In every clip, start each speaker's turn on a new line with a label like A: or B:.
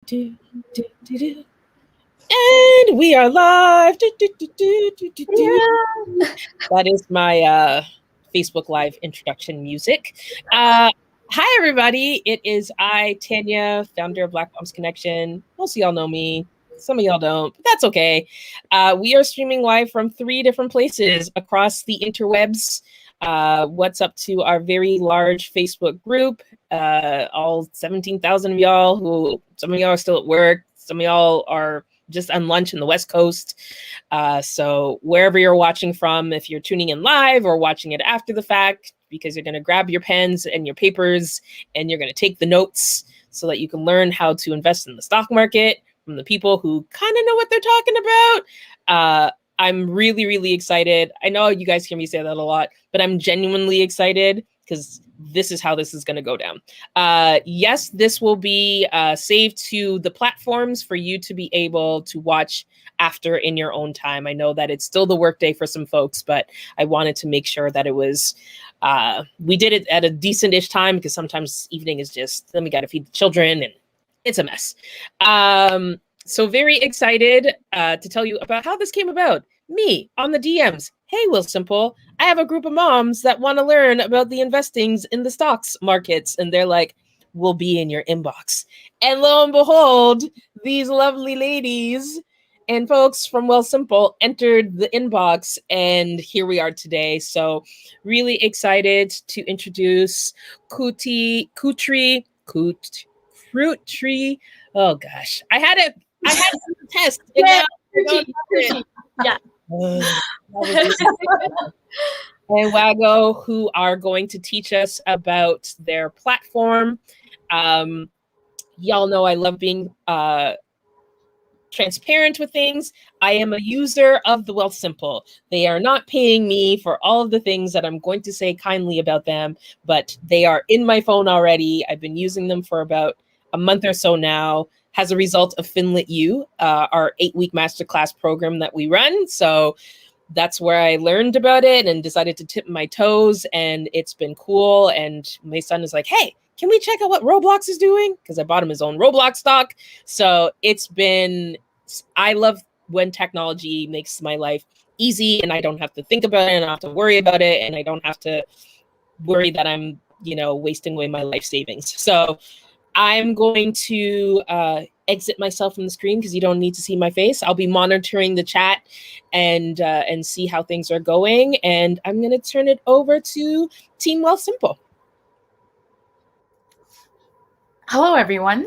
A: Do, do, do, do. And we are live. Do, do, do, do, do, do, do. That is my Facebook Live introduction music. Hi, everybody. It is I, Tanya, founder of Black Moms Connection. Most of y'all know me. Some of y'all don't, but that's okay. We are streaming live from 3 different places across the interwebs. What's up to our very large Facebook group, all 17,000 of y'all, who some of y'all are still at work, some of y'all are just on lunch in the West Coast. So wherever you're watching from, if you're tuning in live or watching it after the fact, because you're going to grab your pens and your papers and you're going to take the notes so that you can learn how to invest in the stock market from the people who kind of know what they're talking about. I'm really, really excited. I know you guys hear me say that a lot, but I'm genuinely excited because this is how this is going to go down. Yes, this will be saved to the platforms for you to be able to watch after in your own time. I know that it's still the workday for some folks, but I wanted to make sure that it was, we did it at a decent-ish time because sometimes evening is just, then we got to feed the children and it's a mess. So very excited to tell you about how this came about. Me on the DMs. Hey, Wealthsimple, I have a group of moms that want to learn about the investings in the stocks markets. And they're like, we'll be in your inbox. And lo and behold, these lovely ladies and folks from Wealthsimple entered the inbox. And here we are today. So really excited to introduce Fruit Tree. Oh gosh, I had a test. And
B: yeah,
A: now
B: yeah.
A: And Wago, who are going to teach us about their platform. Y'all know I love being transparent with things. I am a user of the Wealthsimple. They are not paying me for all of the things that I'm going to say kindly about them, but they are in my phone already. I've been using them for about a month or so now, as a result of Finlit U, our 8-week masterclass program that we run. So that's where I learned about it and decided to tip my toes, and it's been cool. And my son is like, hey, can we check out what Roblox is doing? Because I bought him his own Roblox stock. So I love when technology makes my life easy and I don't have to think about it and I don't have to worry about it and I don't have to worry that I'm, wasting away my life savings. So I'm going to exit myself from the screen because you don't need to see my face. I'll be monitoring the chat and see how things are going. And I'm going to turn it over to Team Wealthsimple.
B: Hello, everyone.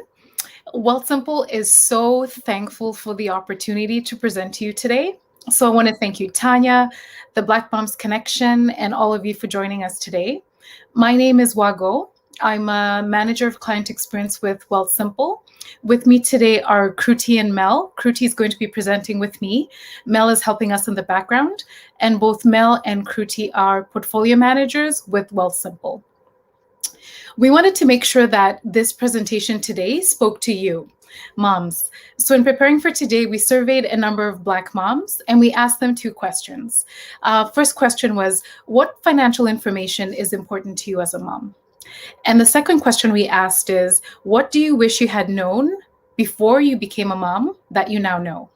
B: Wealthsimple is so thankful for the opportunity to present to you today. So I want to thank you, Tanya, the Black Moms Connection, and all of you for joining us today. My name is Wago. I'm a manager of client experience with Wealthsimple. With me today are Kruti and Mel. Kruti is going to be presenting with me. Mel is helping us in the background, and both Mel and Kruti are portfolio managers with Wealthsimple. We wanted to make sure that this presentation today spoke to you, moms. So in preparing for today, we surveyed a number of Black moms and we asked them 2 questions. First question was, what financial information is important to you as a mom? And the second question we asked is, what do you wish you had known before you became a mom that you now know?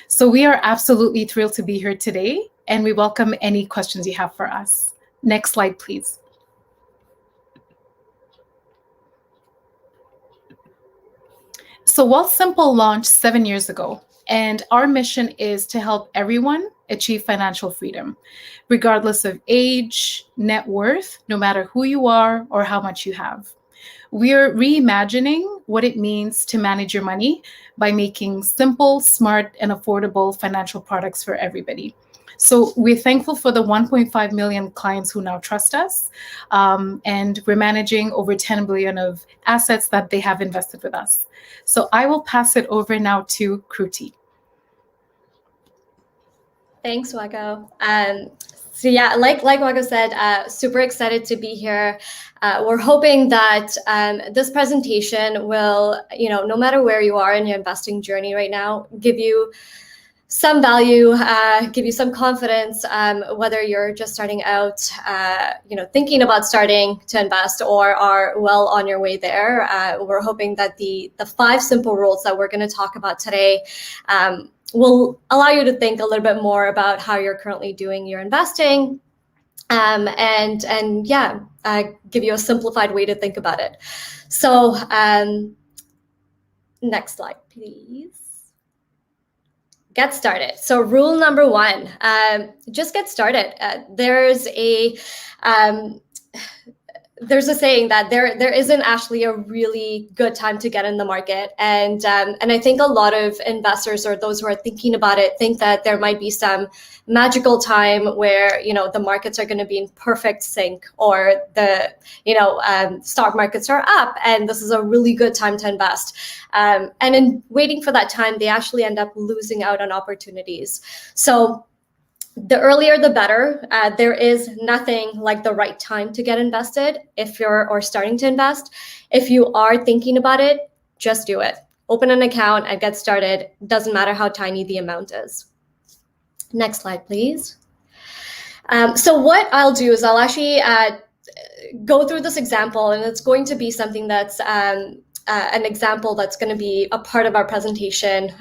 B: So we are absolutely thrilled to be here today, and we welcome any questions you have for us. Next slide, please. So Wealthsimple launched 7 years ago, and our mission is to help everyone achieve financial freedom, regardless of age, net worth, no matter who you are or how much you have. We're reimagining what it means to manage your money by making simple, smart, and affordable financial products for everybody. So we're thankful for the 1.5 million clients who now trust us, and we're managing over 10 billion of assets that they have invested with us. So I will pass it over now to Kruti.
C: Thanks, Wago. So yeah, like Wago said, super excited to be here. We're hoping that this presentation will, no matter where you are in your investing journey right now, give you some value, give you some confidence, whether you're just starting out, thinking about starting to invest or are well on your way there. We're hoping that the 5 simple rules that we're going to talk about today will allow you to think a little bit more about how you're currently doing your investing, give you a simplified way to think about it. So next slide, please. Get started. So rule number 1, just get started. There's a saying that there isn't actually a really good time to get in the market, and I think a lot of investors or those who are thinking about it think that there might be some magical time where the markets are going to be in perfect sync, or the stock markets are up and this is a really good time to invest, and in waiting for that time they actually end up losing out on opportunities. So the earlier the better. There is nothing like the right time to get invested if you're starting to invest. If you are thinking about it, just do it. Open an account and get started. Doesn't matter how tiny the amount is. Next slide, please. So what I'll do is I'll actually go through this example, and it's going to be something that's an example that's going to be a part of our presentation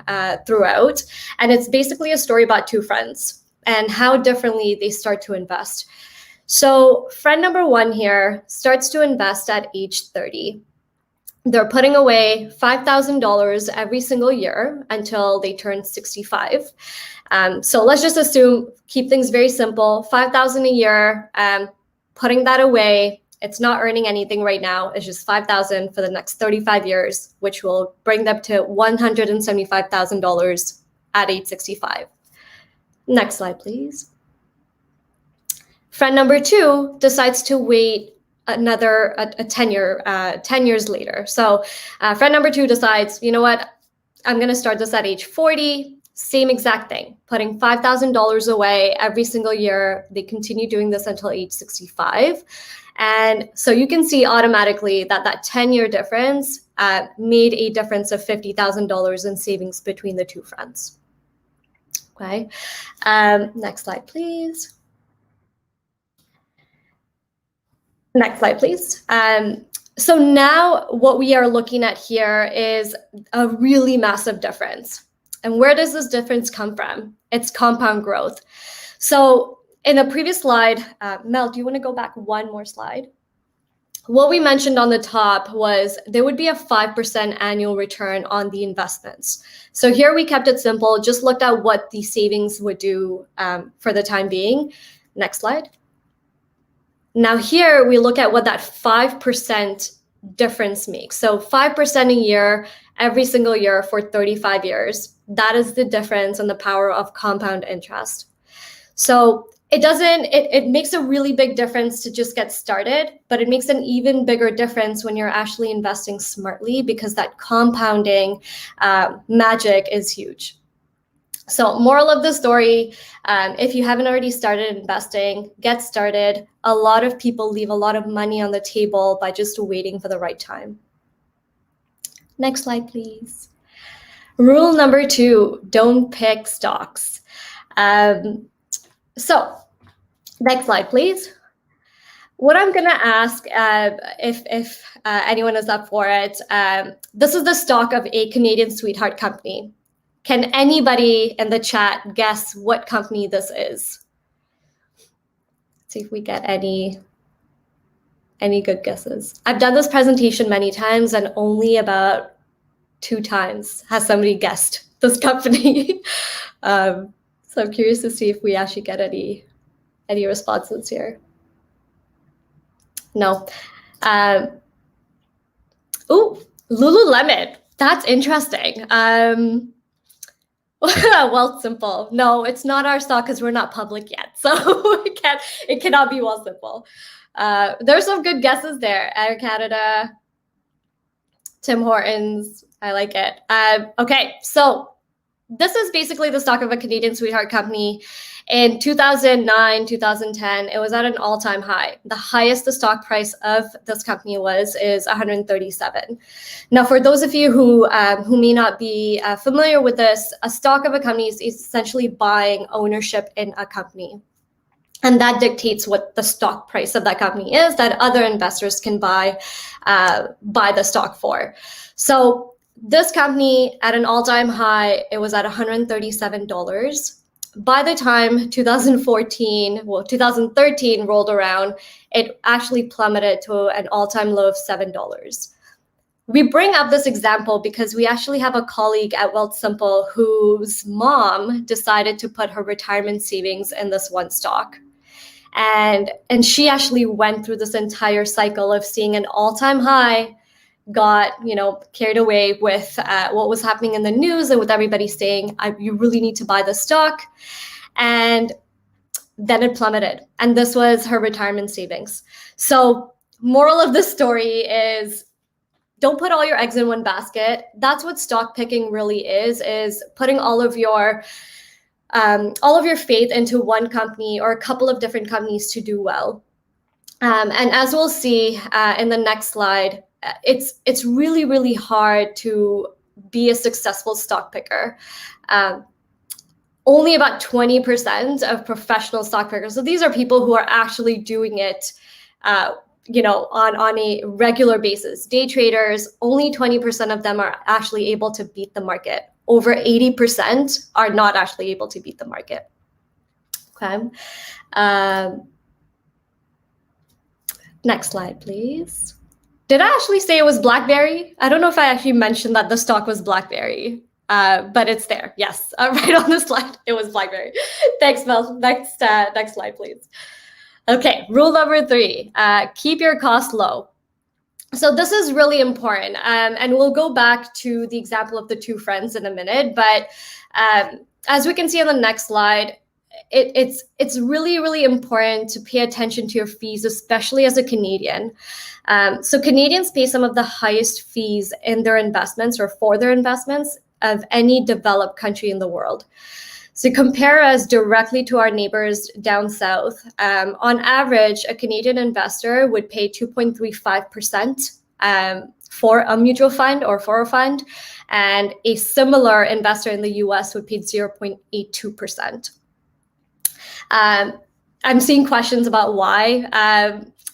C: throughout. And it's basically a story about 2 friends and how differently they start to invest. So friend number 1 here starts to invest at age 30. They're putting away $5,000 every single year until they turn 65. So let's just assume, keep things very simple, $5,000 a year, putting that away. It's not earning anything right now. It's just $5,000 for the next 35 years, which will bring them to $175,000 at age 65. Next slide, please. Friend number 2 decides to wait another 10 years later. So friend number 2 decides, you know what, I'm going to start this at age 40. Same exact thing, putting $5,000 away every single year. They continue doing this until age 65. And so you can see automatically that 10-year difference made a difference of $50,000 in savings between the 2 friends. Okay, next slide, please. Next slide, please. So now what we are looking at here is a really massive difference. And where does this difference come from? It's compound growth. So in the previous slide, Mel, do you want to go back one more slide? What we mentioned on the top was there would be a 5% annual return on the investments. So here we kept it simple, just looked at what the savings would do for the time being. Next slide. Now here we look at what that 5% difference makes. So 5% a year, every single year for 35 years. That is the difference and the power of compound interest. So it makes a really big difference to just get started, but it makes an even bigger difference when you're actually investing smartly, because that compounding magic is huge. So moral of the story, if you haven't already started investing, get started. A lot of people leave a lot of money on the table by just waiting for the right time. Next slide, please. Rule number 2, don't pick stocks. So next slide, please. What I'm going to ask, if anyone is up for it, this is the stock of a Canadian sweetheart company. Can anybody in the chat guess what company this is? Let's see if we get any good guesses. I've done this presentation many times, and only about 2 times has somebody guessed this company. So I'm curious to see if we actually get any responses here. No. Ooh, Lululemon. That's interesting. Wealthsimple. No, it's not our stock because we're not public yet. So it cannot be Wealthsimple. There's some good guesses there. Air Canada, Tim Hortons. I like it. Okay, so this is basically the stock of a Canadian sweetheart company. In 2009, 2010, it was at an all-time high. The highest the stock price of this company is 137. Now, for those of you who may not be familiar with this, a stock of a company is essentially buying ownership in a company. And that dictates what the stock price of that company is that other investors can buy the stock for. So this company at an all-time high, it was at $137. By the time 2013 rolled around, it actually plummeted to an all-time low of $7. We bring up this example because we actually have a colleague at Wealthsimple whose mom decided to put her retirement savings in this one stock. And she actually went through this entire cycle of seeing an all-time high, got carried away with what was happening in the news and with everybody saying, you really need to buy the stock. And then it plummeted. And this was her retirement savings. So moral of the story is, don't put all your eggs in one basket. That's what stock picking really is putting all of your faith into one company or a couple of different companies to do well. And as we'll see in the next slide, it's really, really hard to be a successful stock picker. Only about 20% of professional stock pickers, so these are people who are actually doing it on a regular basis. Day traders, only 20% of them are actually able to beat the market. Over 80% are not actually able to beat the market. Okay. Next slide, please. Did I actually say it was BlackBerry? I don't know if I actually mentioned that the stock was BlackBerry, but it's there. Yes, right on the slide, it was BlackBerry. Thanks, Mel. Next slide, please. Okay, rule number 3, keep your costs low. So this is really important, and we'll go back to the example of the two friends in a minute. But as we can see on the next slide, it's really, really important to pay attention to your fees, especially as a Canadian. So Canadians pay some of the highest fees in their investments or for their investments of any developed country in the world. So compare us directly to our neighbors down south. On average, a Canadian investor would pay 2.35% for a mutual fund or for a fund, and a similar investor in the US would pay 0.82%. I'm seeing questions about why.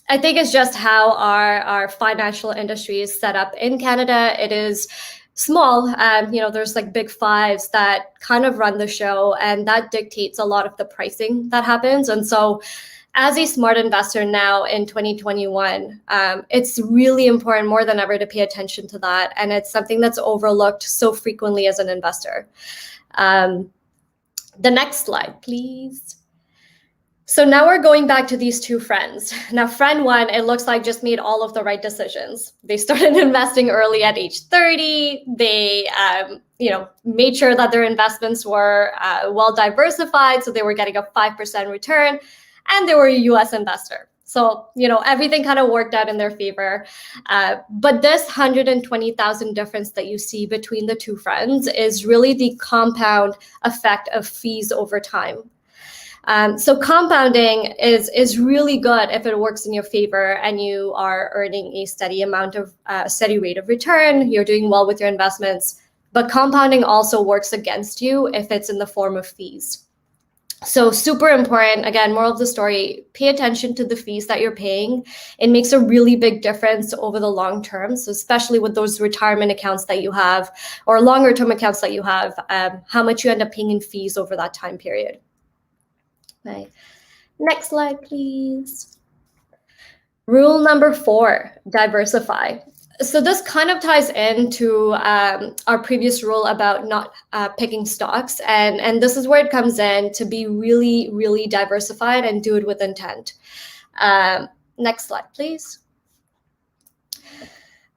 C: I think it's just how our financial industry is set up in Canada. It is small. There's like big fives that kind of run the show, and that dictates a lot of the pricing that happens. And so as a smart investor now in 2021, it's really important more than ever to pay attention to that. And it's something that's overlooked so frequently as an investor. The next slide, please. So now we're going back to these two friends. Now, friend one, it looks like just made all of the right decisions. They started investing early at age 30. They, made sure that their investments were well diversified. So they were getting a 5% return, and they were a US investor. So, everything kind of worked out in their favor. But this 120,000 difference that you see between the two friends is really the compound effect of fees over time. So compounding is really good if it works in your favor and you are earning a steady rate of return, you're doing well with your investments. But compounding also works against you if it's in the form of fees. So super important, again, moral of the story, pay attention to the fees that you're paying. It makes a really big difference over the long term. So especially with those retirement accounts that you have or longer term accounts that you have, how much you end up paying in fees over that time period. Okay. Next slide, please. Rule number 4, diversify. So this kind of ties into our previous rule about not picking stocks. And this is where it comes in to be really, really diversified and do it with intent. Next slide, please.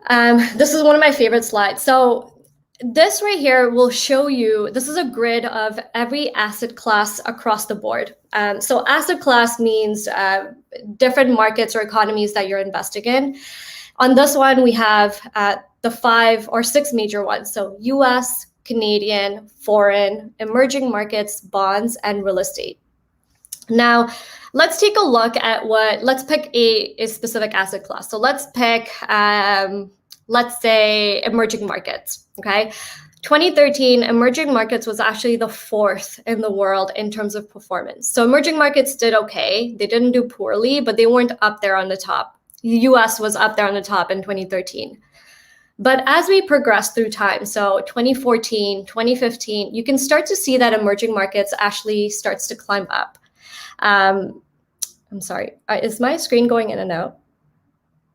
C: This is one of my favorite slides. So this right here will show you, this is a grid of every asset class across the board. So asset class means different markets or economies that you're investing in. On this one, we have the 5 or 6 major ones. So US, Canadian, foreign, emerging markets, bonds, and real estate. Now, let's take a look at let's pick a specific asset class. So let's pick, let's say, emerging markets, okay? 2013, emerging markets was actually the 4th in the world in terms of performance. So emerging markets did okay. They didn't do poorly, but they weren't up there on the top. The US was up there on the top in 2013. But as we progress through time, so 2014, 2015, you can start to see that emerging markets actually starts to climb up. I'm sorry, is my screen going in and out?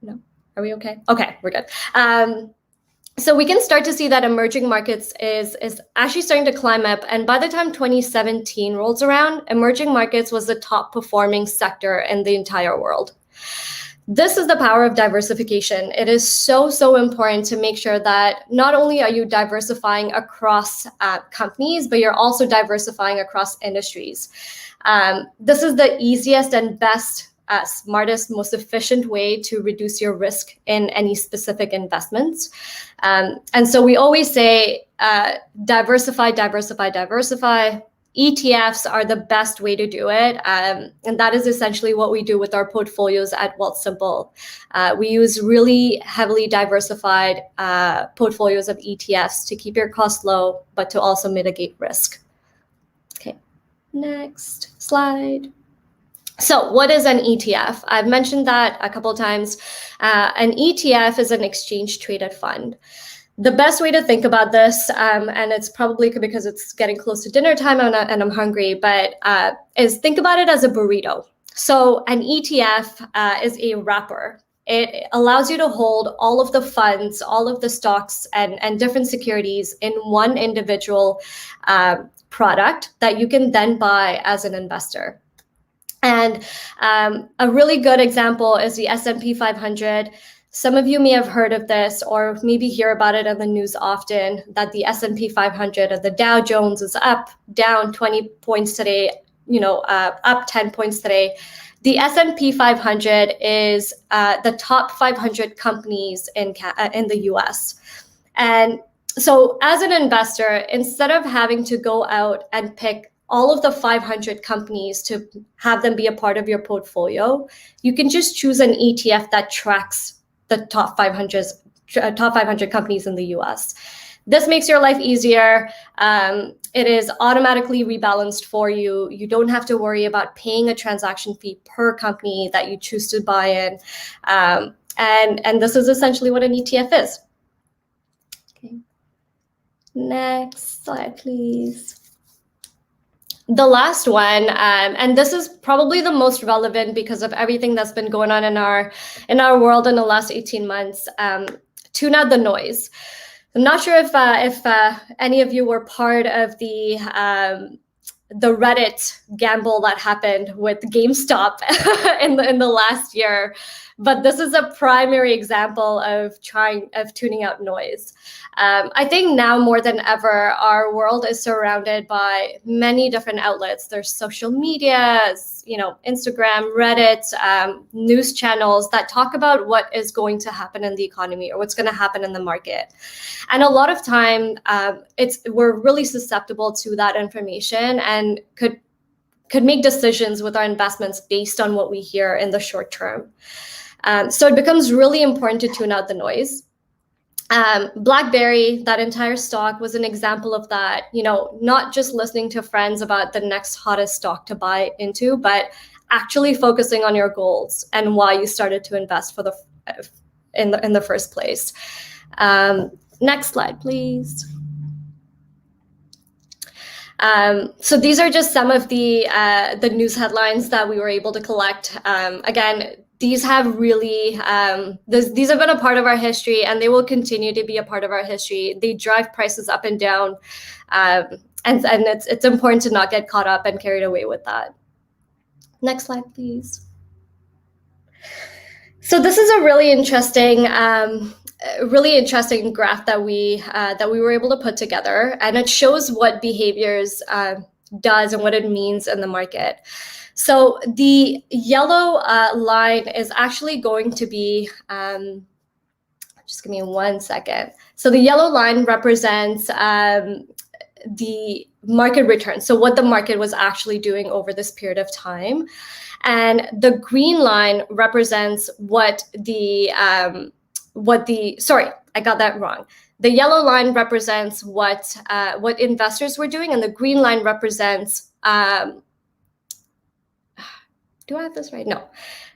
C: No, are we okay? Okay, we're good. So we can start to see that emerging markets is actually starting to climb up. And by the time 2017 rolls around, emerging markets was the top performing sector in the entire world. This is the power of diversification. It is so, so important to make sure that not only are you diversifying across companies, but you're also diversifying across industries. This is the easiest and best, smartest, most efficient way to reduce your risk in any specific investments. And so we always say diversify, diversify, diversify. ETFs are the best way to do it. And that is essentially what we do with our portfolios at Wealthsimple. We use really heavily diversified portfolios of ETFs to keep your costs low, but to also mitigate risk. Okay, next slide. So what is an ETF? I've mentioned that a couple of times. An ETF is an exchange traded fund. The best way to think about this, and it's probably because it's getting close to dinner time and I'm hungry, but is think about it as a burrito. So an ETF is a wrapper. It allows you to hold all of the funds, all of the stocks and different securities in one individual product that you can then buy as an investor. And a really good example is the S&P 500. Some of you may have heard of this or maybe hear about it in the news often, that the S&P 500 or the Dow Jones is up, down 20 points today, up 10 points today. The S&P 500 is the top 500 companies in the US. And so as an investor, instead of having to go out and pick all of the 500 companies to have them be a part of your portfolio, you can just choose an ETF that tracks the top 500 companies in the US. This makes your life easier. It is automatically rebalanced for you. You don't have to worry about paying a transaction fee per company that you choose to buy in. And this is essentially what an ETF is. Okay. Next slide, please. The last one, and this is probably the most relevant because of everything that's been going on in our world in the last 18 months. Tune out the noise. I'm not sure if any of you were part of the Reddit gamble that happened with GameStop in the last year, but this is a primary example of tuning out noise. I think now more than ever, our world is surrounded by many different outlets. There's social media, Instagram, Reddit, news channels that talk about what is going to happen in the economy or what's going to happen in the market. And a lot of time, we're really susceptible to that information and could make decisions with our investments based on what we hear in the short term. So it becomes really important to tune out the noise. BlackBerry, that entire stock was an example of that, not just listening to friends about the next hottest stock to buy into, but actually focusing on your goals and why you started to invest in the first place. Next slide, please. So these are just some of the news headlines that we were able to collect. Again, these have really, these have been a part of our history and they will continue to be a part of our history. They drive prices up and down. And it's important to not get caught up and carried away with that. Next slide, please. So this is a really interesting graph that we were able to put together, and it shows what behaviors does and what it means in the market. So the yellow line is actually going to be Just give me 1 second. So the yellow line represents the market return. So what the market was actually doing over this period of time. And the green line represents sorry, I got that wrong. The yellow line represents what investors were doing, and the green line represents, do I have this right? No.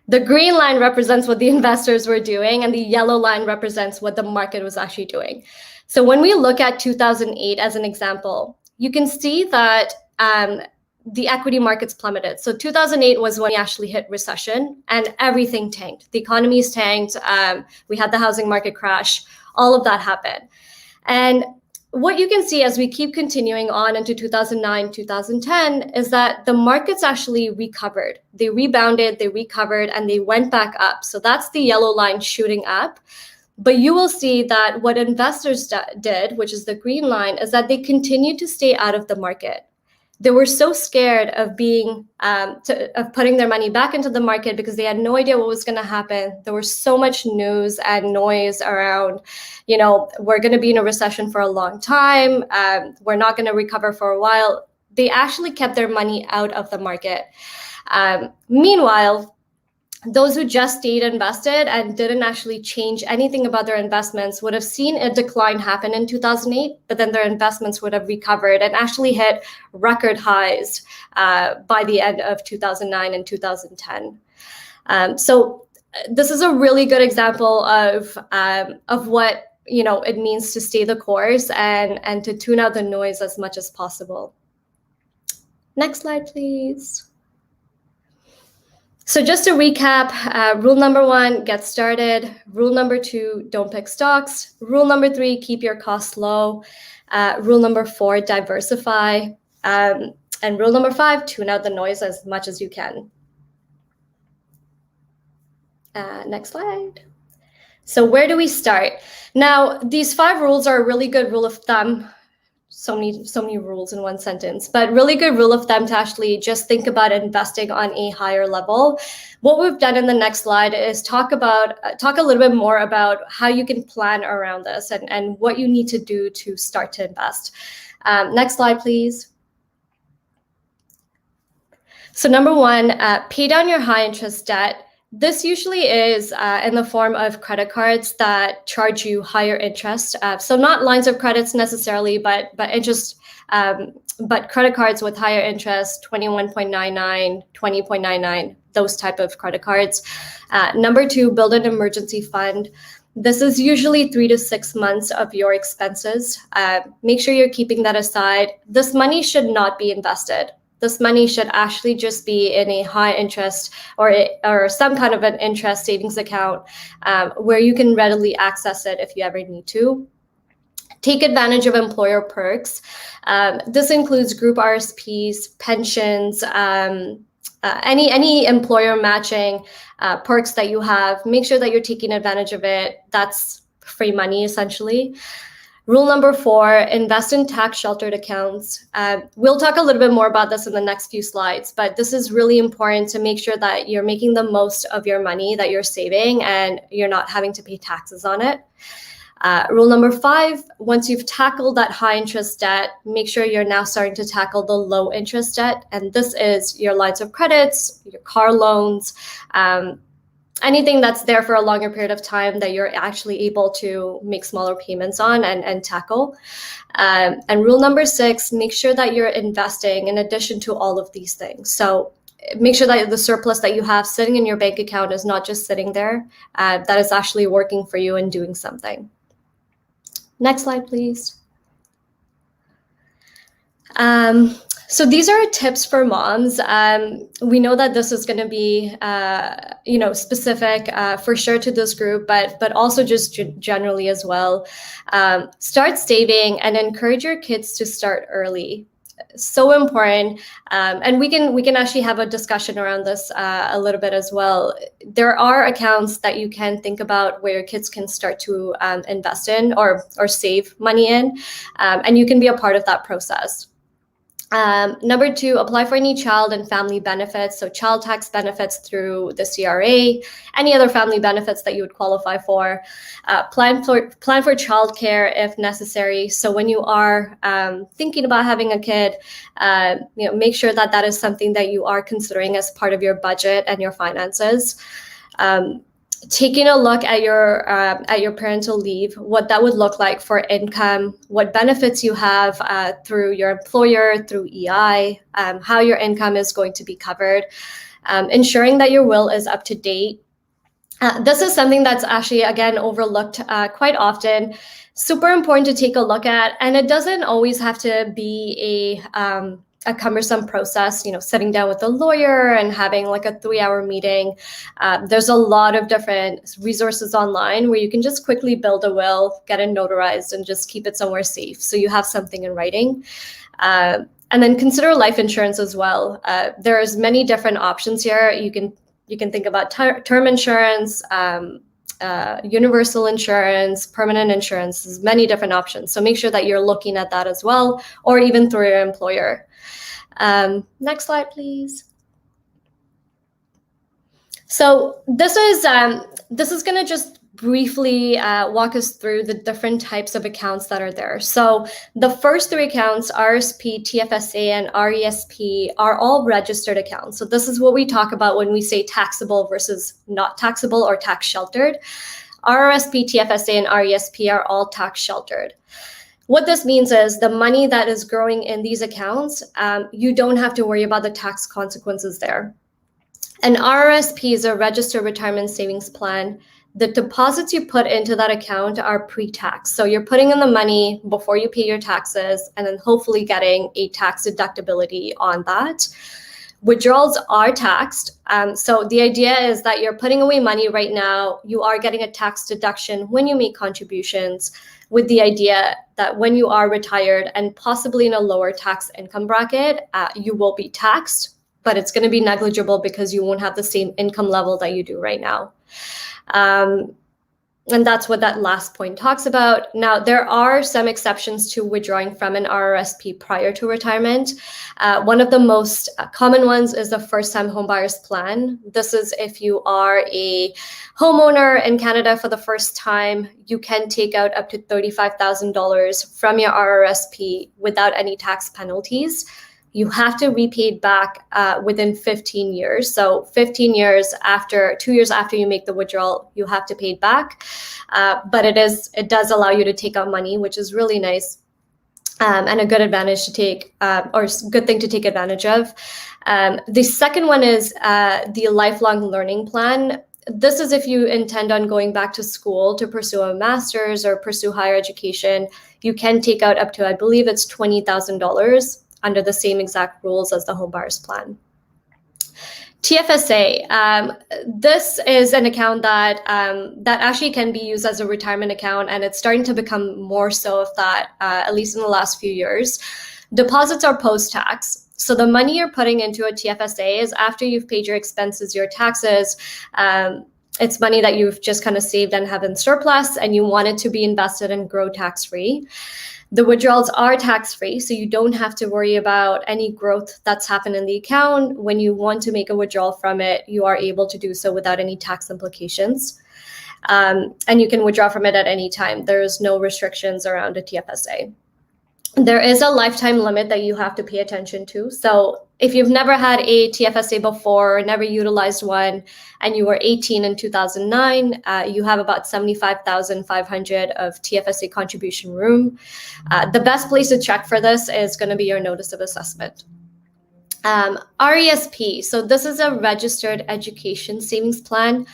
C: The green line represents what the investors were doing, and the yellow line represents what the market was actually doing. So when we look at 2008 as an example, you can see that the equity markets plummeted. So 2008 was when we actually hit recession and everything tanked. The economy's tanked. We had the housing market crash. All of that happened. And what you can see as we keep continuing on into 2009, 2010 is that the markets actually recovered. They rebounded, they recovered, and they went back up. So that's the yellow line shooting up. But you will see that what investors did, which is the green line, is that they continued to stay out of the market. They were so scared of of putting their money back into the market because they had no idea what was going to happen. There was so much news and noise around, we're going to be in a recession for a long time. We're not going to recover for a while. They actually kept their money out of the market. Meanwhile, those who just stayed invested and didn't actually change anything about their investments would have seen a decline happen in 2008, but then their investments would have recovered and actually hit record highs by the end of 2009 and 2010. So this is a really good example of what it means to stay the course and to tune out the noise as much as possible. Next slide, please. So just to recap, rule number 1, get started. Rule number 2, don't pick stocks. Rule number 3, keep your costs low. Rule number 4, diversify. And rule number 5, tune out the noise as much as you can. Next slide. So where do we start? Now, these 5 rules are a really good rule of thumb. So many rules in one sentence, but really good rule of thumb to actually just think about investing on a higher level. What we've done in the next slide is talk a little bit more about how you can plan around this and what you need to do to start to invest. Next slide, please. So number 1, pay down your high interest debt. This usually is in the form of credit cards that charge you higher interest. So not lines of credits necessarily, but interest, but credit cards with higher interest, 21.99, 20.99, those type of credit cards. Number 2, build an emergency fund. This is usually 3 to 6 months of your expenses. Make sure you're keeping that aside. This money should not be invested. This money should actually just be in a high interest or some kind of an interest savings account where you can readily access it if you ever need to. Take advantage of employer perks. This includes group RSPs, pensions, any employer matching perks that you have. Make sure that you're taking advantage of it. That's free money essentially. Rule number 4, invest in tax sheltered accounts. We'll talk a little bit more about this in the next few slides, but this is really important to make sure that you're making the most of your money that you're saving and you're not having to pay taxes on it. Rule number 5, once you've tackled that high interest debt, make sure you're now starting to tackle the low interest debt. And this is your lines of credits, your car loans, anything that's there for a longer period of time that you're actually able to make smaller payments on and tackle. And rule number 6, make sure that you're investing in addition to all of these things. So make sure that the surplus that you have sitting in your bank account is not just sitting there, that is actually working for you and doing something. Next slide, please. So these are tips for moms. We know that this is going to be, specific for sure to this group, but also just generally as well. Start saving and encourage your kids to start early. So important, and we can actually have a discussion around this a little bit as well. There are accounts that you can think about where your kids can start to invest in or save money in, and you can be a part of that process. Number 2, apply for any child and family benefits. So child tax benefits through the CRA, any other family benefits that you would qualify for. Plan for childcare if necessary. So when you are thinking about having a kid, make sure that that is something that you are considering as part of your budget and your finances. Taking a look at your parental leave, what that would look like for income, what benefits you have through your employer, through EI, how your income is going to be covered, ensuring that your will is up to date. This is something that's actually, again, overlooked quite often. Super important to take a look at, and it doesn't always have to be a cumbersome process, sitting down with a lawyer and having like a 3-hour meeting. There's a lot of different resources online where you can just quickly build a will, get it notarized, and just keep it somewhere safe so you have something in writing. And then consider life insurance as well. There's many different options here. You can think about term insurance, universal insurance, permanent insurance. There's many different options. So make sure that you're looking at that as well, or even through your employer. Next slide, please. So this is going to just briefly walk us through the different types of accounts that are there. So the first 3 accounts, RSP, TFSA, and RESP, are all registered accounts. So this is what we talk about when we say taxable versus not taxable or tax sheltered. RRSP, TFSA, and RESP are all tax sheltered. What this means is the money that is growing in these accounts, you don't have to worry about the tax consequences there. An RRSP is a registered retirement savings plan. The deposits you put into that account are pre-tax. So you're putting in the money before you pay your taxes and then hopefully getting a tax deductibility on that. Withdrawals are taxed. So the idea is that you're putting away money right now. You are getting a tax deduction when you make contributions, with the idea that when you are retired and possibly in a lower tax income bracket, you will be taxed, but it's going to be negligible because you won't have the same income level that you do right now. And that's what that last point talks about. Now, there are some exceptions to withdrawing from an RRSP prior to retirement. One of the most common ones is the first-time homebuyers plan. This is if you are a homeowner in Canada for the first time, you can take out up to $35,000 from your RRSP without any tax penalties. You have to repay it back within 15 years. So 15 years after, 2 years after you make the withdrawal, you have to pay it back. But it does allow you to take out money, which is really nice and a good advantage to take, or good thing to take advantage of. The second one is the lifelong learning plan. This is if you intend on going back to school to pursue a master's or pursue higher education. You can take out up to, I believe it's $20,000 under the same exact rules as the home buyers plan. TFSA, this is an account that actually can be used as a retirement account, and it's starting to become more so of that, at least in the last few years. Deposits are post-tax. So the money you're putting into a TFSA is after you've paid your expenses, your taxes. It's money that you've just kind of saved and have in surplus, and you want it to be invested and grow tax-free. The withdrawals are tax-free, so you don't have to worry about any growth that's happened in the account. When you want to make a withdrawal from it, you are able to do so without any tax implications. And you can withdraw from it at any time. There's no restrictions around a TFSA. There is a lifetime limit that you have to pay attention to. So if you've never had a TFSA before, or never utilized one, and you were 18 in 2009, you have about $75,500 of TFSA contribution room. The best place to check for this is going to be your notice of assessment. RESP, so this is a registered education savings plan.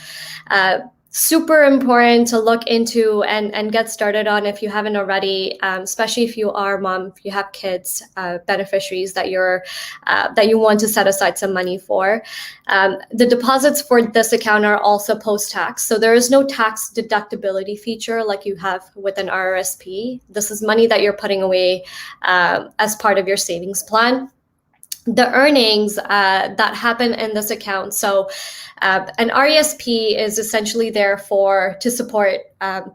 C: Super important to look into and get started on if you haven't already, especially if you are a mom, if you have kids, beneficiaries that you want to set aside some money for. The deposits for this account are also post-tax, so there is no tax deductibility feature like you have with an RRSP. This is money that you're putting away as part of your savings plan. The earnings that happen in this account. So an RESP is essentially there to support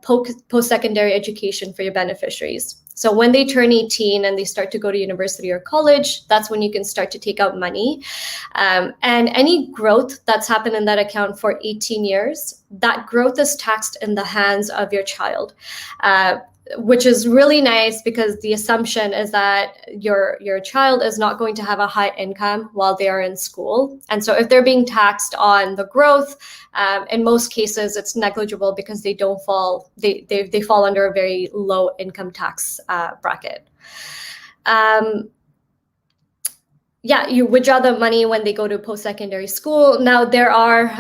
C: post-secondary education for your beneficiaries. So when they turn 18 and they start to go to university or college, that's when you can start to take out money. And any growth that's happened in that account for 18 years, that growth is taxed in the hands of your child. Which is really nice because the assumption is that your child is not going to have a high income while they are in school. And so if they're being taxed on the growth, in most cases it's negligible because they don't fall, they fall under a very low income tax bracket. You withdraw the money when they go to post-secondary school. Now, there are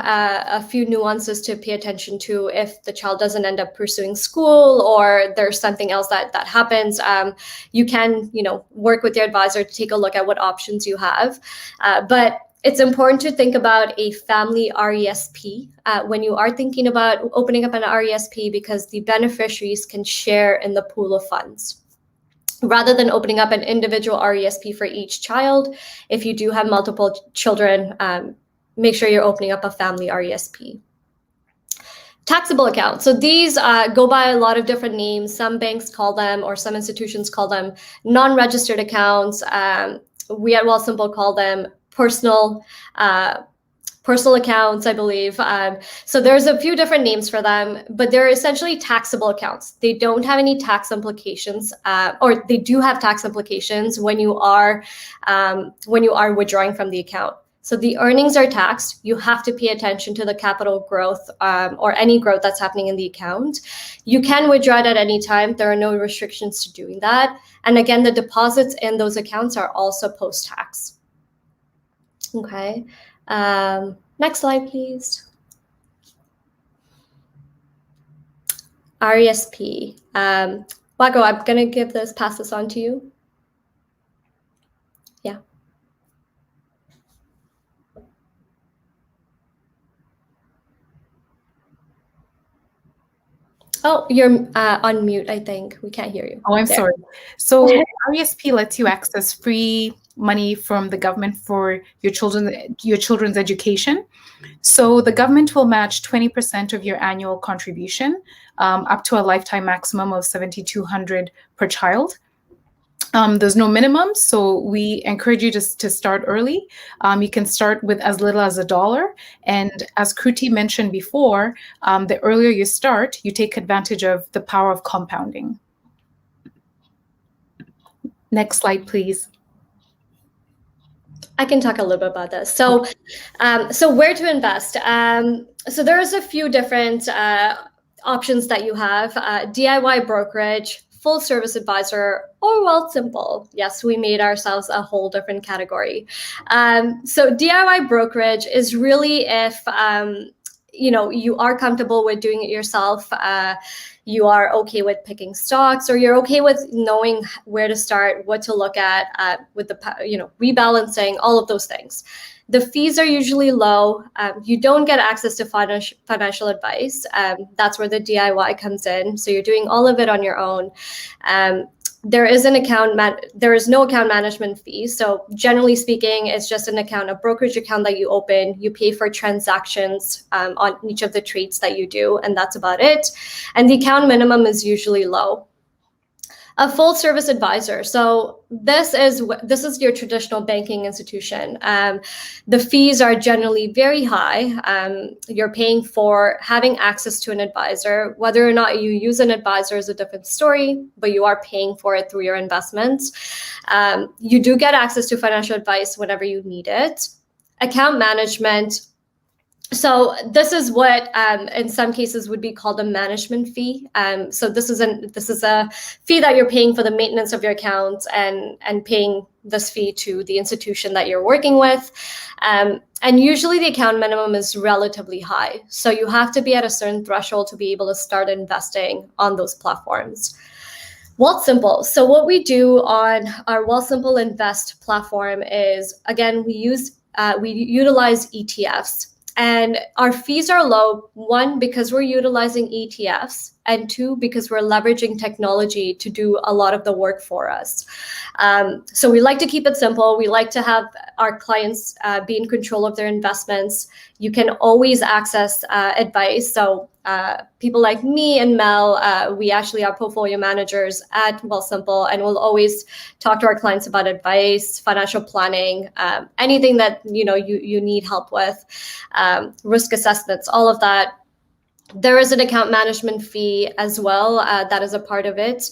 C: a few nuances to pay attention to if the child doesn't end up pursuing school or there's something else that happens. You can, work with your advisor to take a look at what options you have. But it's important to think about a family RESP when you are thinking about opening up an RESP, because the beneficiaries can share in the pool of funds. Rather than opening up an individual RESP for each child, if you do have multiple children, make sure you're opening up a family RESP. Taxable accounts. So these go by a lot of different names. Some banks call them, or some institutions call them, non-registered accounts. We at Wealthsimple call them personal accounts, I believe. So there's a few different names for them, but they're essentially taxable accounts. They don't have any tax implications, or they do have tax implications when you are withdrawing from the account. So the earnings are taxed. You have to pay attention to the capital growth or any growth that's happening in the account. You can withdraw it at any time. There are no restrictions to doing that. And again, the deposits in those accounts are also post-tax. Okay. Next slide, please. RESP. Wago, I'm going to pass this on to you. Yeah. Oh, you're on mute, I think. We can't hear you.
B: Oh, I'm sorry. So RESP lets you access free money from the government for your children's education. So the government will match 20% of your annual contribution, up to a lifetime maximum of $7,200 per child. There's no minimum, so we encourage you to start early. You can start with as little as $1. And as Kruti mentioned before, the earlier you start, you take advantage of the power of compounding. Next slide, please.
C: I can talk a little bit about this. So, where to invest? So there's a few different options that you have: DIY brokerage, full service advisor, or Wealthsimple. Yes, we made ourselves a whole different category. So DIY brokerage is really if you are comfortable with doing it yourself. You are okay with picking stocks, or you're okay with knowing where to start, what to look at with the rebalancing, all of those things. The fees are usually low. You don't get access to financial advice. That's where the DIY comes in. So you're doing all of it on your own. There is no account management fee. So generally speaking, it's just a brokerage account that you open. You pay for transactions on each of the trades that you do, and that's about it. And the account minimum is usually low. A full service advisor. So this is your traditional banking institution. The fees are generally very high. You're paying for having access to an advisor. Whether or not you use an advisor is a different story, but you are paying for it through your investments. You do get access to financial advice whenever you need it. Account management. So this is what in some cases would be called a management fee. So this is a fee that you're paying for the maintenance of your accounts and paying this fee to the institution that you're working with. And usually the account minimum is relatively high. So you have to be at a certain threshold to be able to start investing on those platforms. Wealthsimple. So what we do on our Wealthsimple Invest platform is, again, we utilize ETFs. And our fees are low, one, because we're utilizing ETFs, and two, because we're leveraging technology to do a lot of the work for us. So we like to keep it simple. We like to have our clients be in control of their investments. You can always access advice. So people like me and Mel, we actually are portfolio managers at Wealthsimple, and we'll always talk to our clients about advice, financial planning, anything that you need help with, risk assessments, all of that. There is an account management fee as well. That is a part of it,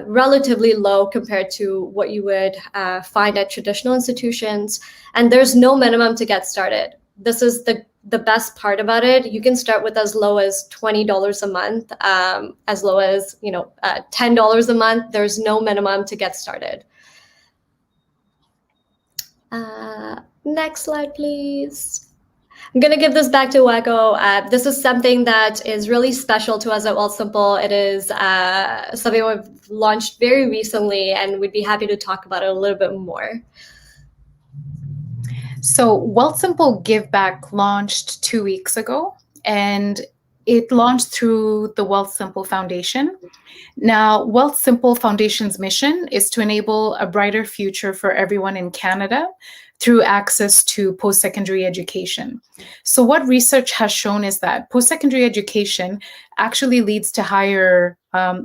C: relatively low compared to what you would find at traditional institutions. And there's no minimum to get started. This is the best part about it. You can start with as low as $20 a month, as low as $10 a month. There's no minimum to get started. Next slide, please. I'm going to give this back to Wego. This is something that is really special to us at Wealthsimple. It is something we've launched very recently, and we'd be happy to talk about it a little bit more.
B: So Wealthsimple Give Back launched 2 weeks ago, and it launched through the Wealthsimple Foundation. Now, Wealthsimple Foundation's mission is to enable a brighter future for everyone in Canada through access to post-secondary education. So what research has shown is that post-secondary education actually leads to higher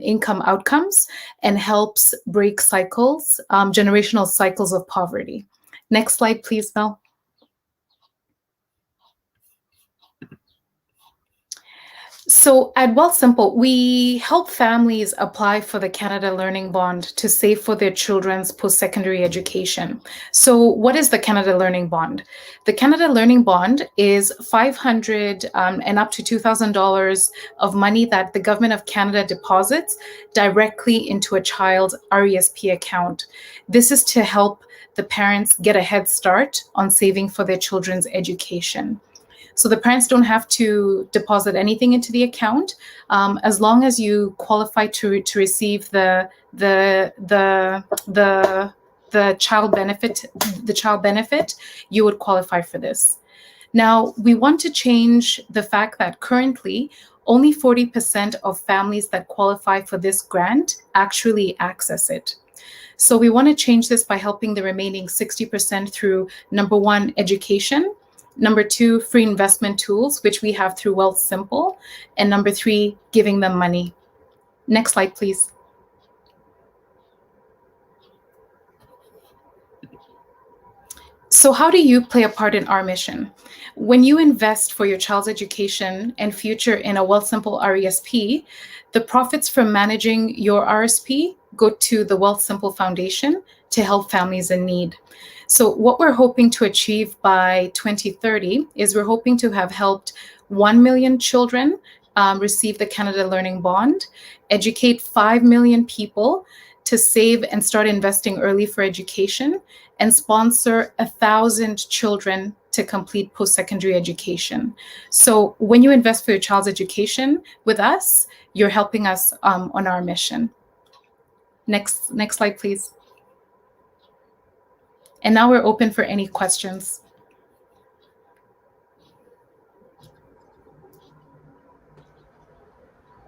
B: income outcomes and helps break cycles, generational cycles of poverty. Next slide, please, Mel. So at Wealthsimple, we help families apply for the Canada Learning Bond to save for their children's post-secondary education. So what is the Canada Learning Bond? The Canada Learning Bond is $500 and up to $2,000 of money that the Government of Canada deposits directly into a child's RESP account. This is to help the parents get a head start on saving for their children's education. So the parents don't have to deposit anything into the account, as long as you qualify to receive the child benefit. You would qualify for this. Now, we want to change the fact that currently only 40% of families that qualify for this grant actually access it. So we want to change this by helping the remaining 60% through, number one, education. Number two, free investment tools, which we have through Wealthsimple. And number three, giving them money. Next slide, please. So how do you play a part in our mission? When you invest for your child's education and future in a Wealthsimple RESP, the profits from managing your RSP go to the Wealthsimple Foundation to help families in need. So what we're hoping to achieve by 2030 is we're hoping to have helped 1 million children receive the Canada Learning Bond, educate 5 million people to save and start investing early for education, and sponsor 1,000 children to complete post-secondary education. So when you invest for your child's education with us, you're helping us on our mission. Next slide, please. And now we're open for any questions.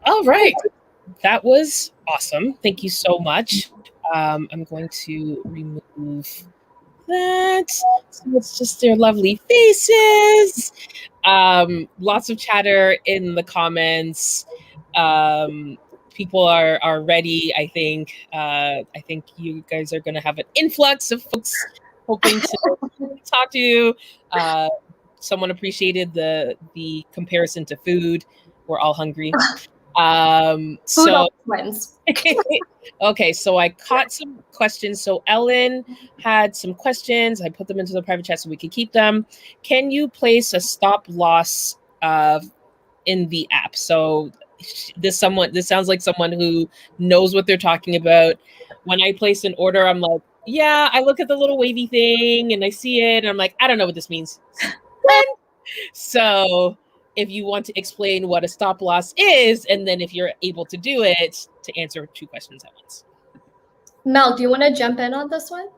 A: All right. That was awesome. Thank you so much. I'm going to remove that. So it's just their lovely faces. Lots of chatter in the comments. People are ready. I think you guys are going to have an influx of folks hoping to talk to you. Someone appreciated the comparison to food. We're all hungry. So
C: wins.
A: Okay, so I caught some questions. So Ellen had some questions. I put them into the private chat so we could keep them. Can you place a stop loss in the app? So this sounds like someone who knows what they're talking about. When I place an order, I'm like, yeah, I look at the little wavy thing and I see it and I'm like, I don't know what this means. So if you want to explain what a stop loss is, and then if you're able to do it, to answer two questions at once.
C: Mel, do you want to jump in on this one?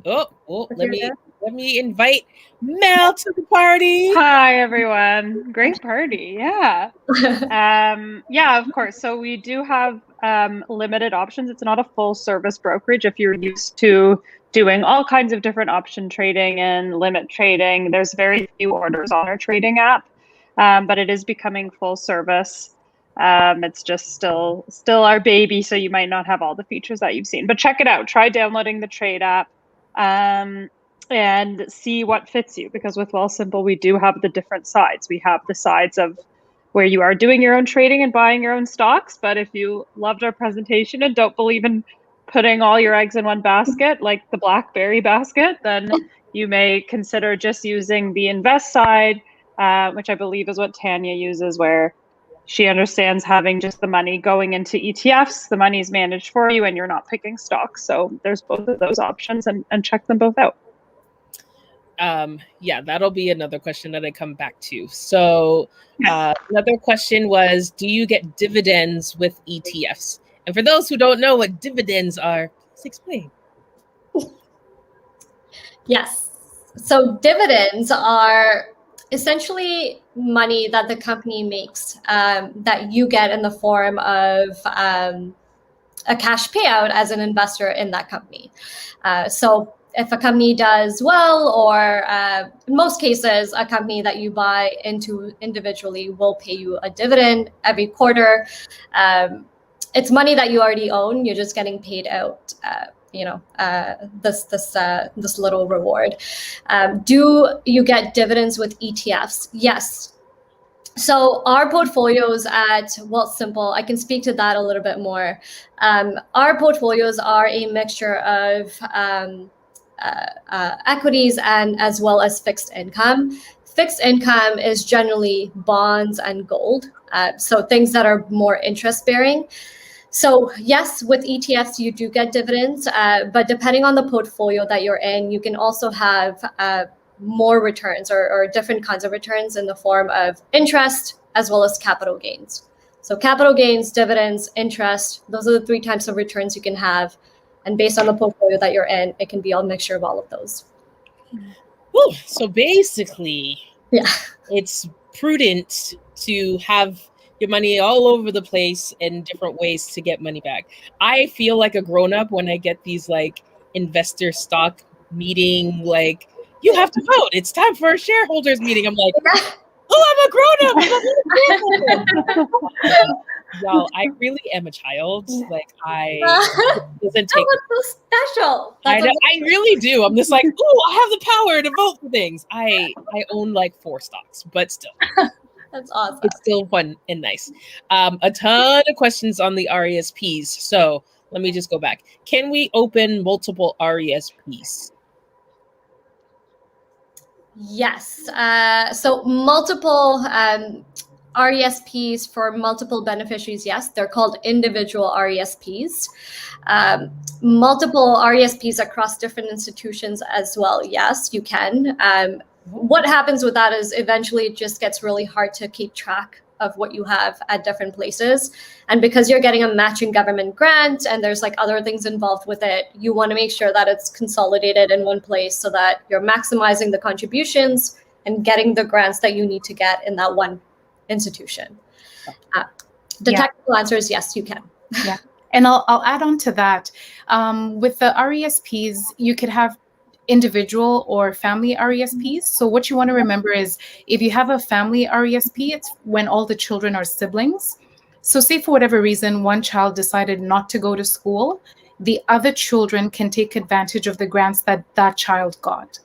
A: Let me invite Mel to the party.
D: Hi, everyone. Great party. Yeah. Yeah, of course. So we do have limited options. It's not a full service brokerage. If you're used to doing all kinds of different option trading and limit trading, there's very few orders on our trading app. but it is becoming full service. It's just still our baby, so you might not have all the features that you've seen. But check it out. Try downloading the Trade app and see what fits you. Because with Wealthsimple, we do have the different sides. We have the sides of where you are doing your own trading and buying your own stocks. But if you loved our presentation and don't believe in putting all your eggs in one basket, like the BlackBerry basket, then you may consider just using the invest side, which I believe is what Tanya uses, where she understands having just the money going into ETFs, the money is managed for you, and you're not picking stocks. So there's both of those options, and check them both out.
A: Yeah, that'll be another question that I come back to. So another question was, do you get dividends with ETFs? And for those who don't know what dividends are, please explain.
C: Yes. So dividends are essentially money that the company makes that you get in the form of a cash payout as an investor in that company. So if a company does well, or in most cases, a company that you buy into individually will pay you a dividend every quarter. It's money that you already own. You're just getting paid out. This little reward. Do you get dividends with ETFs? Yes. So our portfolios at Wealthsimple, I can speak to that a little bit more. Our portfolios are a mixture of equities and as well as fixed income. Fixed income is generally bonds and gold, so things that are more interest bearing. So yes, with ETFs, you do get dividends, but depending on the portfolio that you're in, you can also have more returns or different kinds of returns in the form of interest as well as capital gains. So capital gains, dividends, interest, those are the three types of returns you can have. And based on the portfolio that you're in, it can be a mixture of all of those.
A: Whew. So basically,
C: yeah,
A: it's prudent to have your money all over the place in different ways to get money back. I feel like a grown-up when I get these like investor stock meeting, like, you have to vote. It's time for a shareholders meeting. I'm like, oh, I'm a grown-up. Y'all, I really am a child. Like, I doesn't take.
C: What's so special?
A: I really do. I'm just like, oh, I have the power to vote for things. I own like 4 stocks, but still.
C: That's awesome.
A: It's still fun and nice. A ton of questions on the RESPs. So let me just go back. Can we open multiple RESPs?
C: Yes. So multiple RESPs for multiple beneficiaries, yes. They're called individual RESPs. Multiple RESPs across different institutions as well, yes, you can. What happens with that is eventually it just gets really hard to keep track of what you have at different places. And because you're getting a matching government grant and there's like other things involved with it, you want to make sure that it's consolidated in one place so that you're maximizing the contributions and getting the grants that you need to get in that one institution. The technical answer is yes, you can.
B: Yeah. And I'll add on to that. With the RESPs, you could have individual or family RESPs. So what you want to remember is if you have a family RESP, it's when all the children are siblings. So say for whatever reason, one child decided not to go to school, the other children can take advantage of the grants that that child got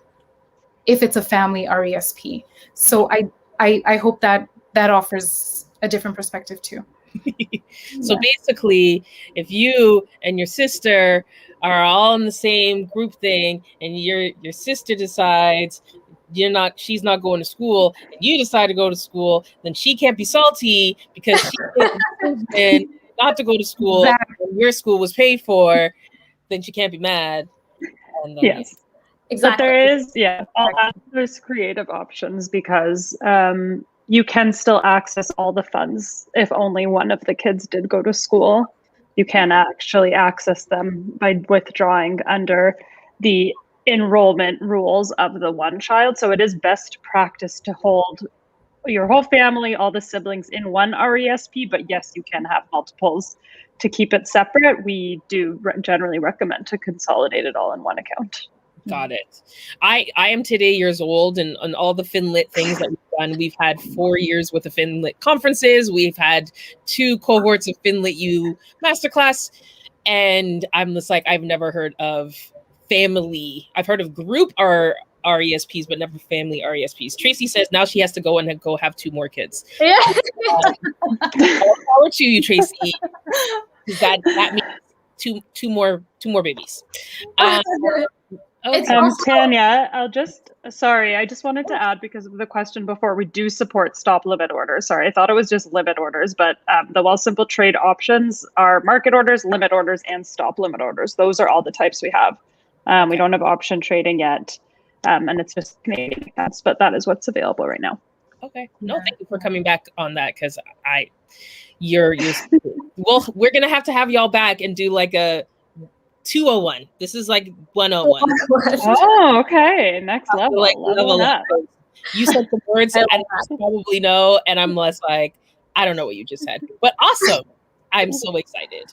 B: if it's a family RESP. So I hope that offers a different perspective too.
A: So basically, if you and your sister are all in the same group thing and your sister decides she's not going to school and you decide to go to school, then she can't be salty because she not to go to school and your school was paid for, then she can't be mad. And then,
D: yes. Exactly. But there's creative options because you can still access all the funds if only one of the kids did go to school. You can actually access them by withdrawing under the enrollment rules of the one child. So it is best practice to hold your whole family, all the siblings in one RESP, but yes, you can have multiples. To keep it separate, we do generally recommend to consolidate it all in one account.
A: Got it. I am today years old, and on all the FinLit things that we've done, we've had 4 years with the FinLit conferences. We've had 2 cohorts of FinLit U masterclass, and I'm just like, I've never heard of family. I've heard of group or RESPs, but never family RESPs. Tracy says now she has to go and go have 2 more kids.
C: Yeah.
A: Power to you, Tracy. Because that means two more babies.
C: It's
A: Okay.
C: also-
D: Tanya, I just wanted to add, because of the question before, we do support stop limit orders. Sorry, I thought it was just limit orders, but the Wealthsimple trade options are market orders, limit orders, and stop limit orders. Those are all the types we have. We don't have option trading yet, and it's just Canadian accounts, but that is what's available right now.
A: Okay. No, thank you for coming back on that, because you're well, we're gonna have to have y'all back and do like a 201. This is like 101.
D: Oh, okay. Next level.
A: Like
D: level up.
A: You said the words and I probably know, and I'm less like, I don't know what you just said, but awesome. I'm so excited.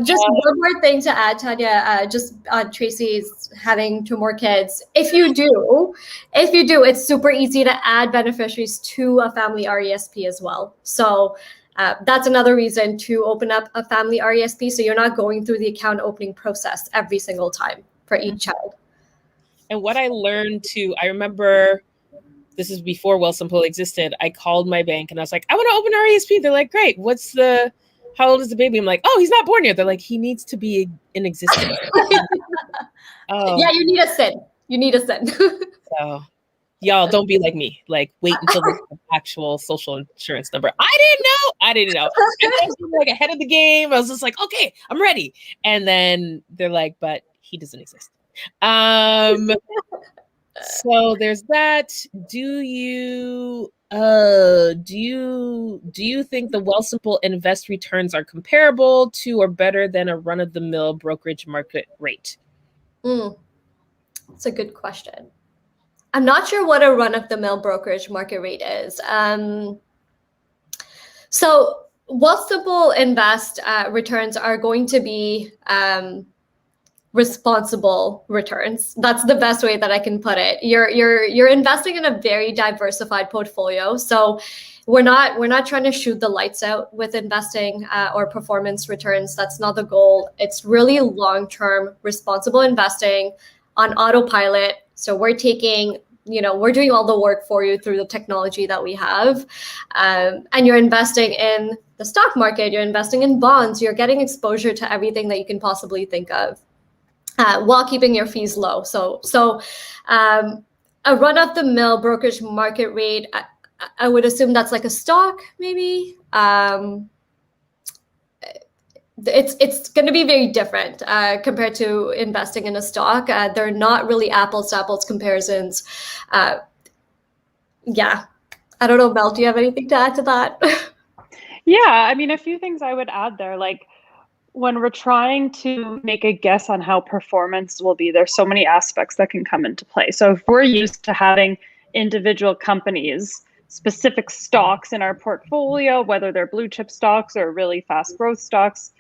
C: Just one more thing to add, Tanya. Just Tracy's having 2 more kids. If you do, it's super easy to add beneficiaries to a family RESP as well. So that's another reason to open up a family RESP. So you're not going through the account opening process every single time for each child.
A: And what I learned too, I remember this is before Wealthsimple existed. I called my bank and I was like, I want to open RESP. They're like, great. How old is the baby? I'm like, oh, he's not born yet. They're like, he needs to be in existence. Oh.
C: Yeah, you need a SIN.
A: So y'all don't be like me. Like, wait until the actual social insurance number. I didn't know. And I was like ahead of the game. I was just like, okay, I'm ready. And then they're like, but he doesn't exist. So there's that. Do you think the Wealthsimple Invest returns are comparable to or better than a run-of-the-mill brokerage market rate?
C: That's a good question. I'm not sure what a run-of-the-mill brokerage market rate is. So Wealthsimple Invest returns are going to be responsible returns. That's the best way that I can put it. You're investing in a very diversified portfolio. So we're not trying to shoot the lights out with investing or performance returns. That's not the goal. It's really long-term responsible investing on autopilot. So we're taking, we're doing all the work for you through the technology that we have. And you're investing in the stock market, you're investing in bonds, you're getting exposure to everything that you can possibly think of. While keeping your fees low. So a run-of-the-mill brokerage market rate, I would assume that's like a stock, maybe. It's going to be very different compared to investing in a stock. They're not really apples to apples comparisons. Yeah, I don't know, Mel, do you have anything to add to that?
D: Yeah, I mean, a few things I would add there, like, when we're trying to make a guess on how performance will be, there's so many aspects that can come into play. So if we're used to having individual companies, specific stocks in our portfolio, whether they're blue chip stocks or really fast growth stocks,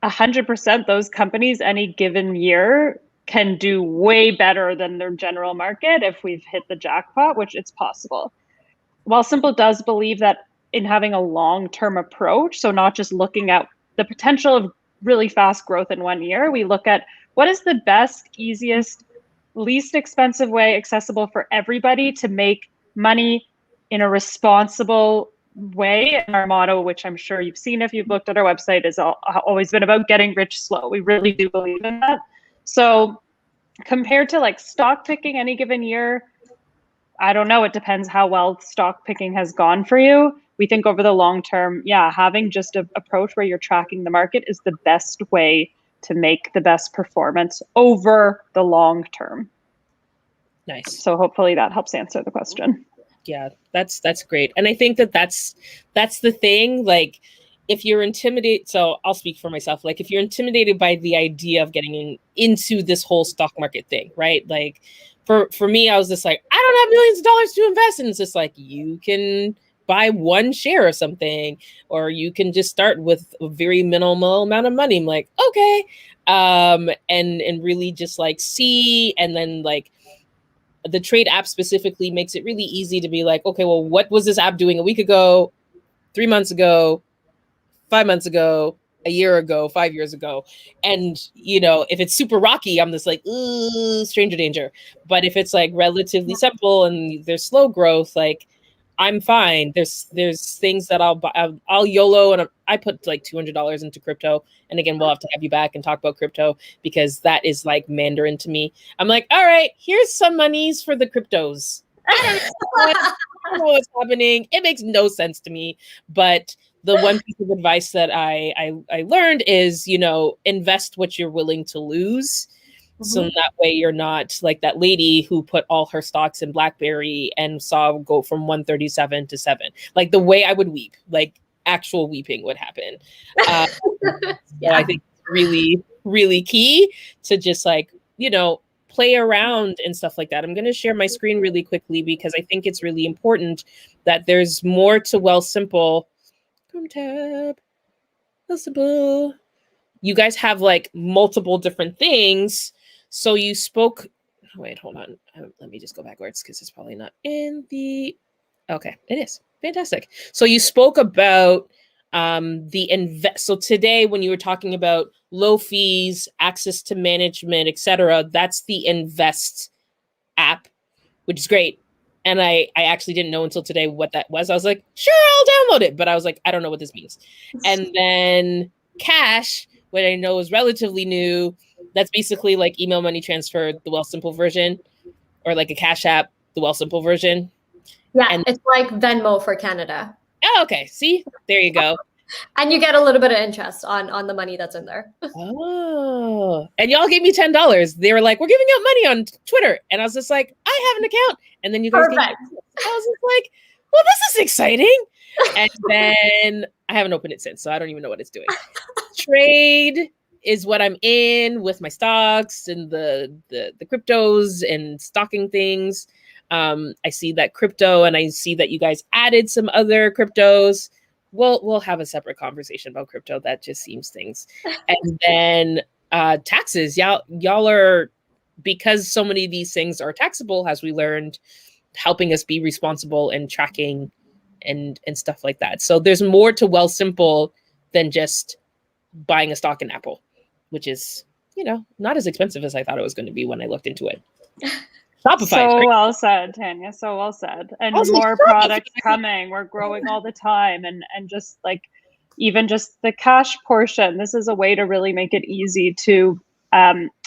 D: 100% those companies any given year can do way better than their general market if we've hit the jackpot, which it's possible. Wealthsimple does believe that in having a long-term approach, so not just looking at the potential of really fast growth in 1 year, we look at what is the best, easiest, least expensive way accessible for everybody to make money in a responsible way. And our motto, which I'm sure you've seen if you've looked at our website, is always been about getting rich slow. We really do believe in that. So compared to like stock picking any given year, I don't know. It depends how well stock picking has gone for you. We think over the long term, having just an approach where you're tracking the market is the best way to make the best performance over the long term.
A: Nice.
D: So hopefully that helps answer the question.
A: Yeah, that's great. And I think that's the thing. Like, if you're intimidated, so I'll speak for myself. Like, if you're intimidated by the idea of getting into this whole stock market thing, right? Like, for me, I was just like, I don't have millions of dollars to invest, and it's just like, you can buy one share or something, or you can just start with a very minimal amount of money. I'm like, okay. and really just like see, and then like the trade app specifically makes it really easy to be like, okay, well, what was this app doing a week ago, 3 months ago, 5 months ago, a year ago, 5 years ago? And, you know, if it's super rocky, I'm just like, ooh, stranger danger. But if it's like relatively simple and there's slow growth, like I'm fine. There's things that I'll buy. I'll YOLO, and I put like $200 into crypto. And again, we'll have to have you back and talk about crypto because that is like Mandarin to me. I'm like, all right, here's some monies for the cryptos. I don't know what's happening. It makes no sense to me. But the one piece of advice that I learned is, you know, invest what you're willing to lose. So that way you're not like that lady who put all her stocks in BlackBerry and saw go from 137 to 7. Like the way I would weep, like actual weeping would happen. So I think it's really, really key to just like, you know, play around and stuff like that. I'm going to share my screen really quickly because I think it's really important that there's more to Wealthsimple. Chrome tab, Wealthsimple. You guys have like multiple different things. So you spoke, wait, hold on. Let me just go backwards because it's probably not in the, okay, it is. Fantastic. So you spoke about the invest. So today when you were talking about low fees, access to management, etc., that's the invest app, which is great. And I actually didn't know until today what that was. I was like, sure, I'll download it. But I was like, I don't know what this means. And then Cash, what I know is relatively new. That's basically like email money transfer, the Wealthsimple version, or like a Cash App, the Wealthsimple version.
C: Yeah,
A: and
C: it's like Venmo for Canada.
A: Oh, okay. See, there you go.
C: And you get a little bit of interest on the money that's in there.
A: Oh, and y'all gave me $10. They were like, we're giving out money on Twitter. And I was just like, I have an account. And then you guys gave me, I was just like, well, this is exciting. And then I haven't opened it since, so I don't even know what it's doing. Trade is what I'm in with my stocks and the cryptos and stocking things. I see that crypto, and I see that you guys added some other cryptos. We'll have a separate conversation about crypto. That just seems things. And then taxes. Y'all are, because so many of these things are taxable, as we learned, helping us be responsible and tracking and stuff like that. So there's more to Wealthsimple than just buying a stock in Apple, which is, you know, not as expensive as I thought it was going to be when I looked into it. Shopify.
D: So well said, Tanya. So well said. And more products coming. We're growing all the time. And just like, even just the cash portion, this is a way to really make it easy to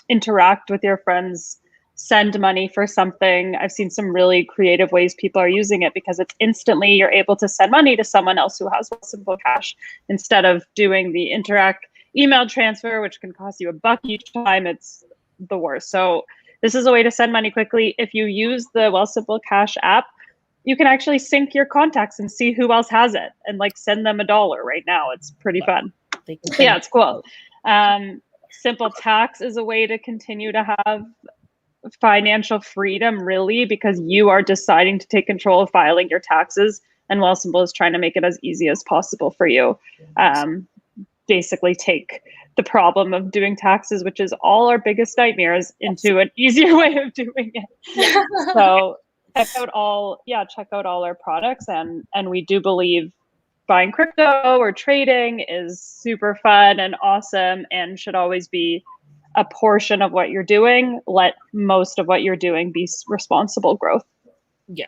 D: interact with your friends, send money for something. I've seen some really creative ways people are using it because it's instantly you're able to send money to someone else who has Simple Cash instead of doing the Interact email transfer, which can cost you $1 each time. It's the worst. So this is a way to send money quickly. If you use the Wealthsimple Cash app, you can actually sync your contacts and see who else has it and like send them $1 right now. It's pretty fun. Yeah, it's cool. Simple Tax is a way to continue to have financial freedom, really, because you are deciding to take control of filing your taxes, and Wealthsimple is trying to make it as easy as possible for you. Basically take the problem of doing taxes, which is all our biggest nightmares, into an easier way of doing it. So check out all our products, and we do believe buying crypto or trading is super fun and awesome and should always be a portion of what you're doing. Let most of what you're doing be responsible growth.
A: Yeah.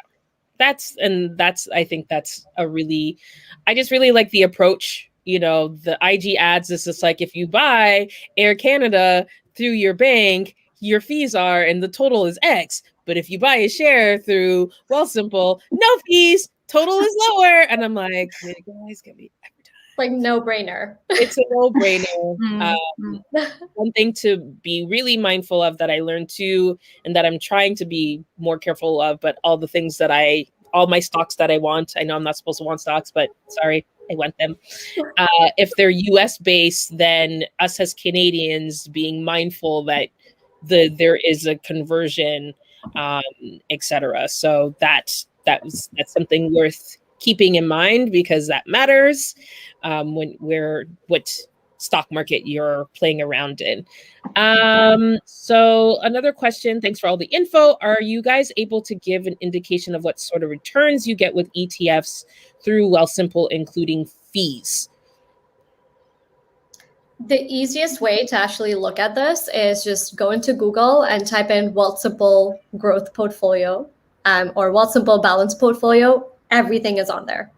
A: I think that's I just really like the approach. You know, the IG ads is just like, if you buy Air Canada through your bank, your fees are, and the total is X. But if you buy a share through Wealthsimple, no fees, total is lower. And I'm like, you guys get me every time.
C: Like no-brainer.
A: It's a no-brainer. One thing to be really mindful of that I learned too, and that I'm trying to be more careful of, but all the things that all my stocks that I want, I know I'm not supposed to want stocks, but sorry, I want them. If they're US based, then us as Canadians being mindful that there is a conversion, etc. So that's something worth keeping in mind because that matters. What stock market you're playing around in. So another question, thanks for all the info. Are you guys able to give an indication of what sort of returns you get with ETFs through Wealthsimple, including fees?
C: The easiest way to actually look at this is just go into Google and type in Wealthsimple growth portfolio or Wealthsimple balance portfolio. Everything is on there.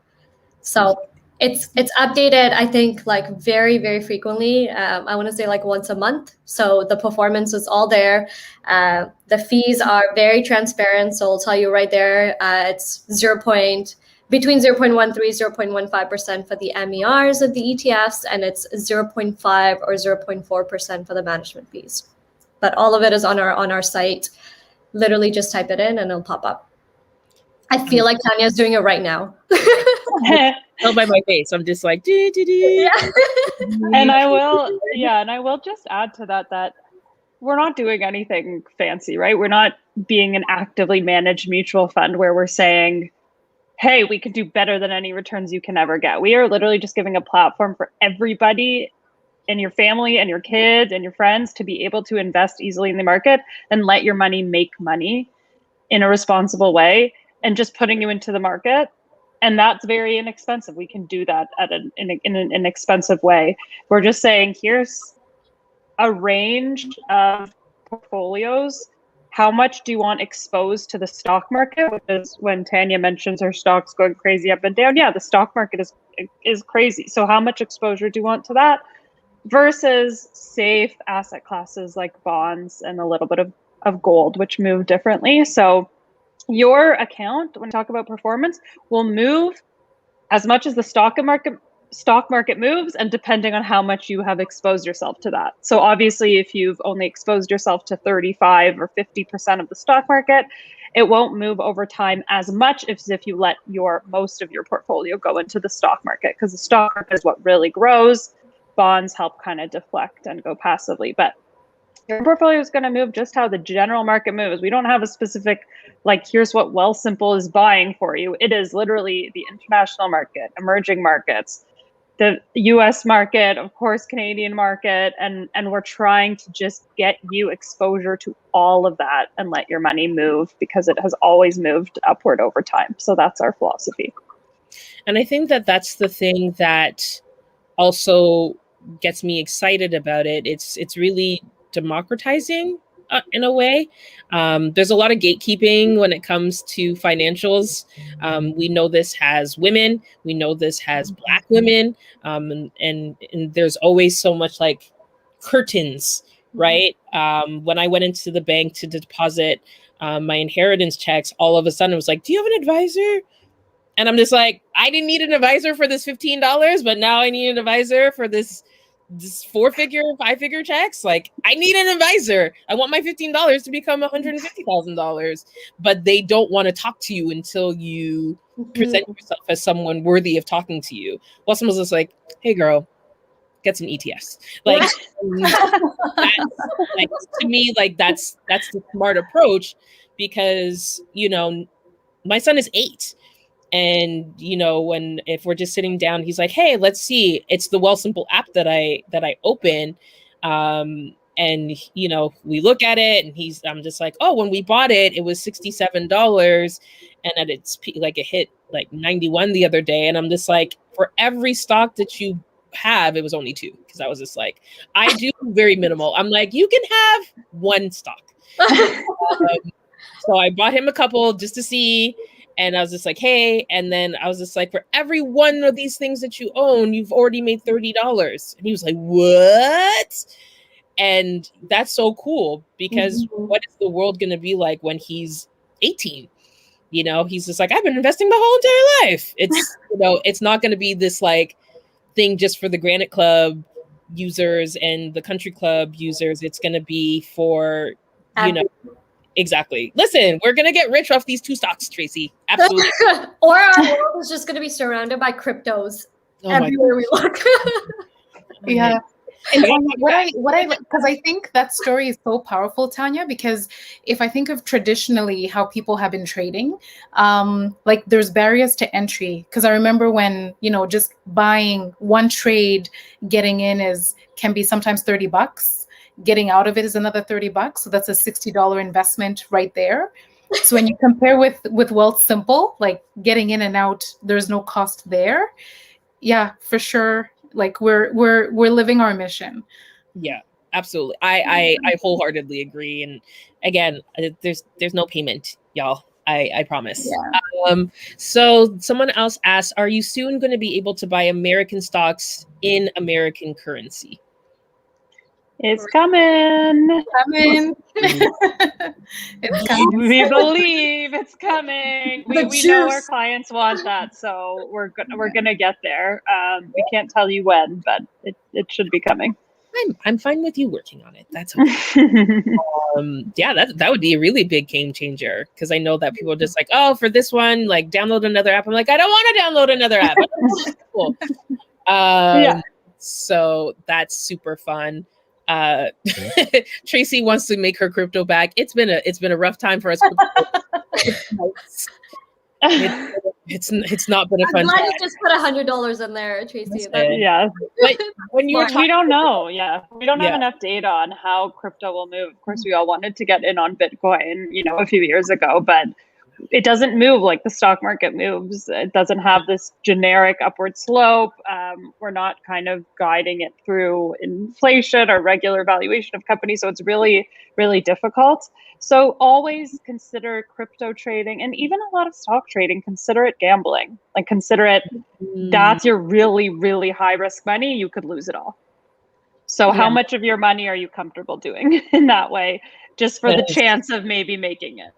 C: So it's updated, I think, like very, very frequently. I want to say like once a month. So the performance is all there. The fees are very transparent. So I'll tell you right there, it's between 0.13, 0.15% for the MERs of the ETFs, and it's 0.5 or 0.4% for the management fees. But all of it is on our site. Literally just type it in and it'll pop up. I feel like Tanya's doing it right now.
A: Tell by my face, I'm just like, doo, doo, doo.
C: Yeah.
D: And I will just add to that we're not doing anything fancy, right? We're not being an actively managed mutual fund where we're saying, hey, we could do better than any returns you can ever get. We are literally just giving a platform for everybody in your family and your kids and your friends to be able to invest easily in the market and let your money make money in a responsible way, and just putting you into the market. And that's very inexpensive. We can do that in an inexpensive way. We're just saying, here's a range of portfolios. How much do you want exposed to the stock market? Which is when Tanya mentions her stocks going crazy up and down. Yeah, the stock market is crazy. So how much exposure do you want to that versus safe asset classes like bonds and a little bit of gold, which move differently. So your account, when we talk about performance, will move as much as the stock market moves, and depending on how much you have exposed yourself to that. So obviously, if you've only exposed yourself to 35 or 50% of the stock market, it won't move over time as much as if you let most of your portfolio go into the stock market, because the stock market is what really grows. Bonds help kind of deflect and go passively, but your portfolio is going to move just how the general market moves. We don't have a specific, like, here's what Wealthsimple is buying for you. It is literally the international market, emerging markets, the US market, of course, Canadian market, and we're trying to just get you exposure to all of that and let your money move, because it has always moved upward over time. So that's our philosophy.
A: And I think that that's the thing that also gets me excited about it. It's really democratizing in a way. There's a lot of gatekeeping when it comes to financials. We know this has women. We know this has Black women. And there's always so much like curtains, right? When I went into the bank to deposit my inheritance checks, all of a sudden it was like, do you have an advisor? And I'm just like, I didn't need an advisor for this $15, but now I need an advisor for this 4-figure, 5-figure checks. Like, I need an advisor. I want my $15 to become $150,000. But they don't want to talk to you until you present yourself as someone worthy of talking to you. Well, someone's just like, hey, girl, get some ETFs. Like, like, to me, like that's the smart approach, because, you know, my son is 8. And, you know, if we're just sitting down, he's like, hey, let's see. It's the Wealthsimple app that I open. And, you know, we look at it and I'm just like, oh, when we bought it, it was $67. And at its peak, like it hit like 91 the other day. And I'm just like, for every stock that you have, it was only 2. Because I was just like, I do very minimal. I'm like, you can have 1 stock. So I bought him a couple just to see. And I was just like, hey, and then I was just like, for every one of these things that you own, you've already made $30. And he was like, what? And that's so cool, because what is the world going to be like when he's 18? You know, he's just like, I've been investing my whole entire life. It's, you know, it's not going to be this like thing just for the Granite Club users and the Country Club users. It's going to be for, you know, exactly. Listen, we're going to get rich off these 2 stocks, Tracy. Absolutely.
C: Or our world is just going to be surrounded by cryptos everywhere we look.
B: Yeah. And because I think that story is so powerful, Tanya, because if I think of traditionally how people have been trading, like there's barriers to entry. Because I remember when, just buying one trade, getting in can be sometimes $30. Getting out of it is another $30. So that's a $60 investment right there. So when you compare with Wealthsimple, like getting in and out, there's no cost there. Yeah, for sure. Like we're living our mission.
A: Yeah, absolutely. I wholeheartedly agree. And again, there's no payment, y'all. I promise.
B: Yeah.
A: So someone else asked, are you soon going to be able to buy American stocks in American currency?
D: It's coming.
B: It's coming.
D: We believe it's coming. We know our clients want that, so we're gonna get there. We can't tell you when, but it should be coming.
A: I'm fine with you working on it. That's okay. Yeah, that would be a really big game changer, because I know that people are just like, oh, for this one, like download another app. I'm like, I don't want to download another app. Cool.
D: Yeah.
A: So that's super fun. Tracy wants to make her crypto back. It's been a rough time for us. It's not been a fun
C: I'm glad
A: time.
C: you just put $100 in there, Tracy.
D: Yeah.
A: But when you were talking,
D: we don't know. Yeah. We don't have enough data on how crypto will move. Of course, we all wanted to get in on Bitcoin, a few years ago, but it doesn't move like the stock market moves. It doesn't have this generic upward slope. We're not kind of guiding it through inflation or regular valuation of companies. So it's really, really difficult. So always consider crypto trading, and even a lot of stock trading, consider it gambling. Like consider it, that's your really, really high risk money. You could lose it all. So how much of your money are you comfortable doing in that way, just for the chance of maybe making it?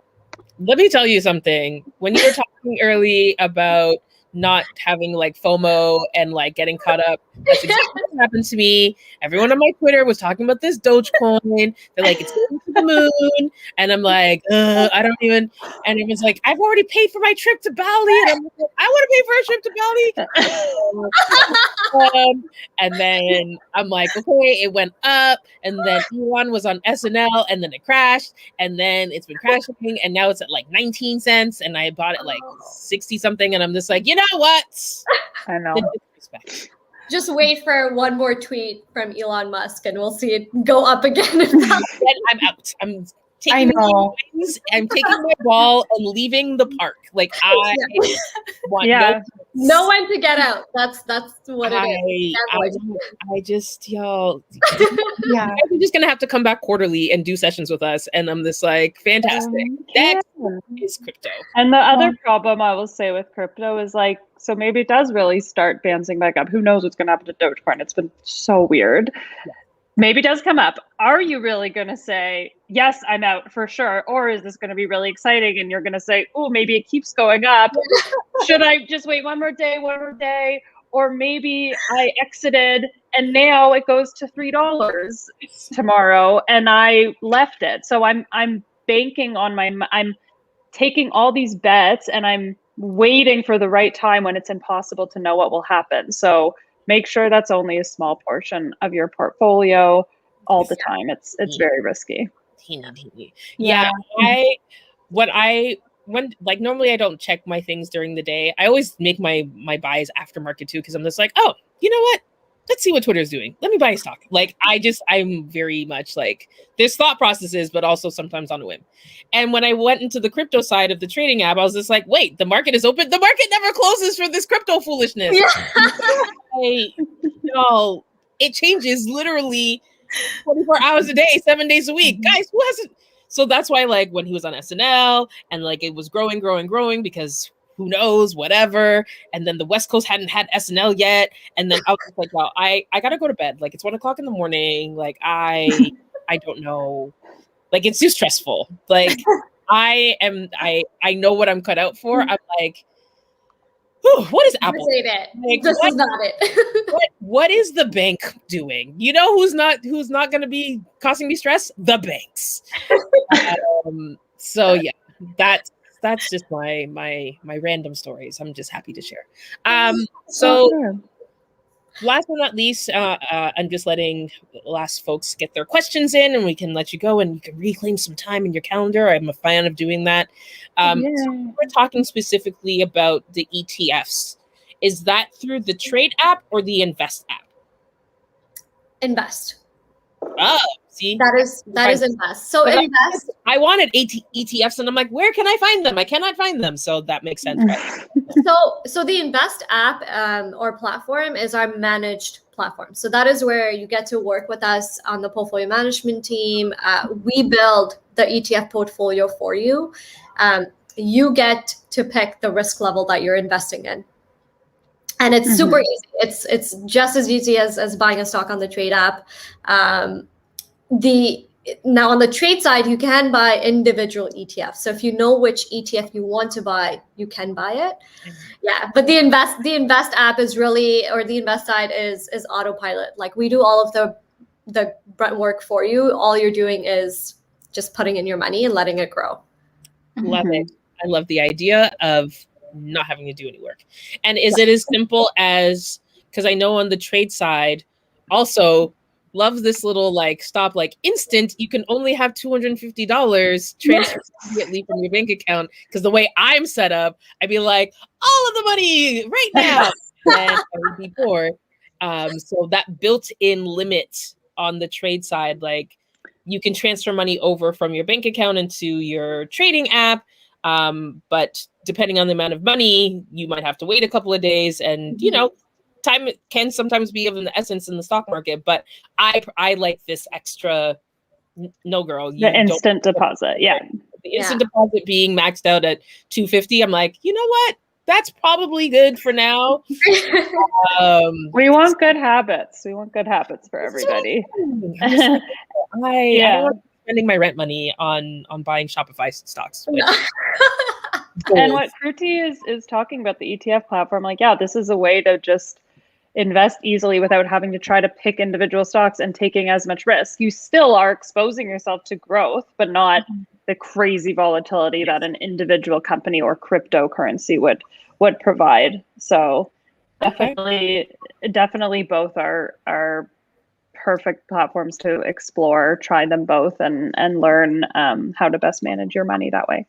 A: Let me tell you something. When you were talking early about not having like FOMO and like getting caught up, that's exactly what happened to me. Everyone on my Twitter was talking about this Dogecoin. They're like, it's going to the moon. And I'm like, I don't even. And it was like, I've already paid for my trip to Bali. And I'm like, I want to pay for a trip to Bali. And then I'm like, okay, it went up. And then Elon was on SNL, and then it crashed. And then it's been crashing. And now it's at like 19 cents. And I bought it like 60 something. And I'm just like, you know what?
D: I know.
C: Just wait for one more tweet from Elon Musk and we'll see it go up again.
A: I'm out. I'm taking my ball and leaving the park. Like I want
C: no one to get out. That's what it is.
A: I just y'all. You're just gonna have to come back quarterly and do sessions with us, and I'm just like, fantastic. Next is crypto.
D: And the other problem I will say with crypto is like, so maybe it does really start bouncing back up. Who knows what's going to happen to Dogecoin? It's been so weird. Yeah. Maybe it does come up. Are you really going to say, yes, I'm out for sure? Or is this going to be really exciting? And you're going to say, oh, maybe it keeps going up. Should I just wait one more day? Or maybe I exited and now it goes to $3 tomorrow and I left it. So I'm banking on I'm taking all these bets and I'm waiting for the right time when it's impossible to know what will happen. So make sure that's only a small portion of your portfolio all the time. It's very risky.
A: Yeah. Normally I don't check my things during the day. I always make my buys after market too, because I'm just like, oh, you know what? Let's see what Twitter's doing. Let me buy a stock. Like I'm very much like, there's thought processes, but also sometimes on a whim. And when I went into the crypto side of the trading app, I was just like, wait, the market is open. The market never closes for this crypto foolishness. It changes literally 24 hours a day, 7 days a week. Guys, who hasn't? So that's why, like, when he was on SNL and like it was growing because who knows, whatever. And then the West Coast hadn't had SNL yet. And then I was like, well, I gotta go to bed. Like, it's 1 o'clock in the morning. Like, I don't know. Like, it's too stressful. Like, I know what I'm cut out for. I'm like, what is Apple?
C: Like, this is not it.
A: What is the bank doing? You know who's not going to be causing me stress? The banks. So yeah, that's just my random stories. I'm just happy to share. So last but not least, I'm just letting last folks get their questions in, and we can let you go, and you can reclaim some time in your calendar. I'm a fan of doing that. So we're talking specifically about the ETFs. Is that through the Trade app or the Invest app?
C: Invest.
A: Oh, see,
C: that is Invest. So Invest.
A: I wanted ETFs, and I'm like, where can I find them? I cannot find them. So that makes sense, right?
C: So the Invest app or platform is our managed platform. So that is where you get to work with us on the portfolio management team. We build the ETF portfolio for you. You get to pick the risk level that you're investing in. And it's super easy. It's just as easy as buying a stock on the Trade app. Now on the Trade side, you can buy individual ETFs. So if you know which ETF you want to buy, you can buy it. Yeah, but the Invest app is really, or the Invest side is autopilot. Like we do all of the grunt work for you. All you're doing is just putting in your money and letting it grow.
A: Love it. I love the idea of not having to do any work. And is it as simple as, because I know on the Trade side, also love this little instant, you can only have $250 transferred immediately from your bank account. Because the way I'm set up, I'd be like, all of the money right now. And I would be poor. So that built-in limit on the Trade side, like you can transfer money over from your bank account into your trading app. But depending on the amount of money, you might have to wait a couple of days, and time can sometimes be of the essence in the stock market. But I like this extra. No, girl,
D: the instant deposit. Yeah,
A: the instant deposit being maxed out at $250. I'm like, you know what? That's probably good for now.
D: We want good habits. We want good habits for everybody.
A: I don't want spending my rent money on buying Shopify stocks.
D: And what Kruti is talking about, the ETF platform, like, this is a way to just invest easily without having to try to pick individual stocks and taking as much risk. You still are exposing yourself to growth, but not the crazy volatility that an individual company or cryptocurrency would provide. So definitely both are perfect platforms to explore. Try them both and learn how to best manage your money that way.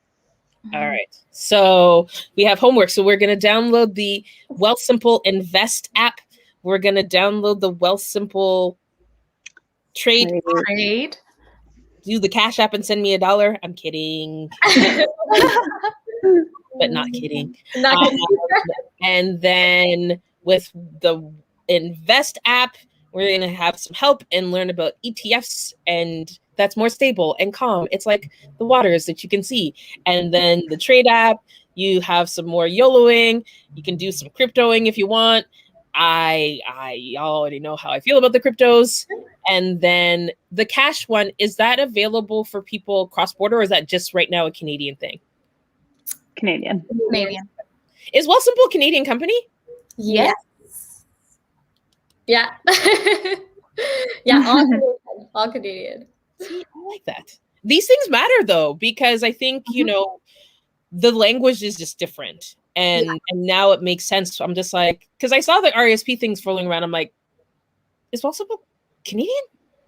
A: All right. So we have homework. So we're going to download the Wealthsimple Invest app. We're going to download the Wealthsimple Trade. Do the Cash app and send me $1. I'm kidding. But not kidding. And then with the Invest app, we're going to have some help and learn about ETFs, and that's more stable and calm. It's like the waters that you can see. And then the Trade app, you have some more YOLOing. You can do some cryptoing if you want. I already know how I feel about the cryptos. And then the Cash one, is that available for people cross-border, or is that just right now a Canadian thing?
D: Canadian.
A: Is Wealthsimple a Canadian company?
C: Yes. Yeah. All Canadian.
A: See, I like that. These things matter though, because I think, the language is just different. And now it makes sense. So I'm just like, because I saw the RESP things rolling around. I'm like, is Wealthsimple Canadian?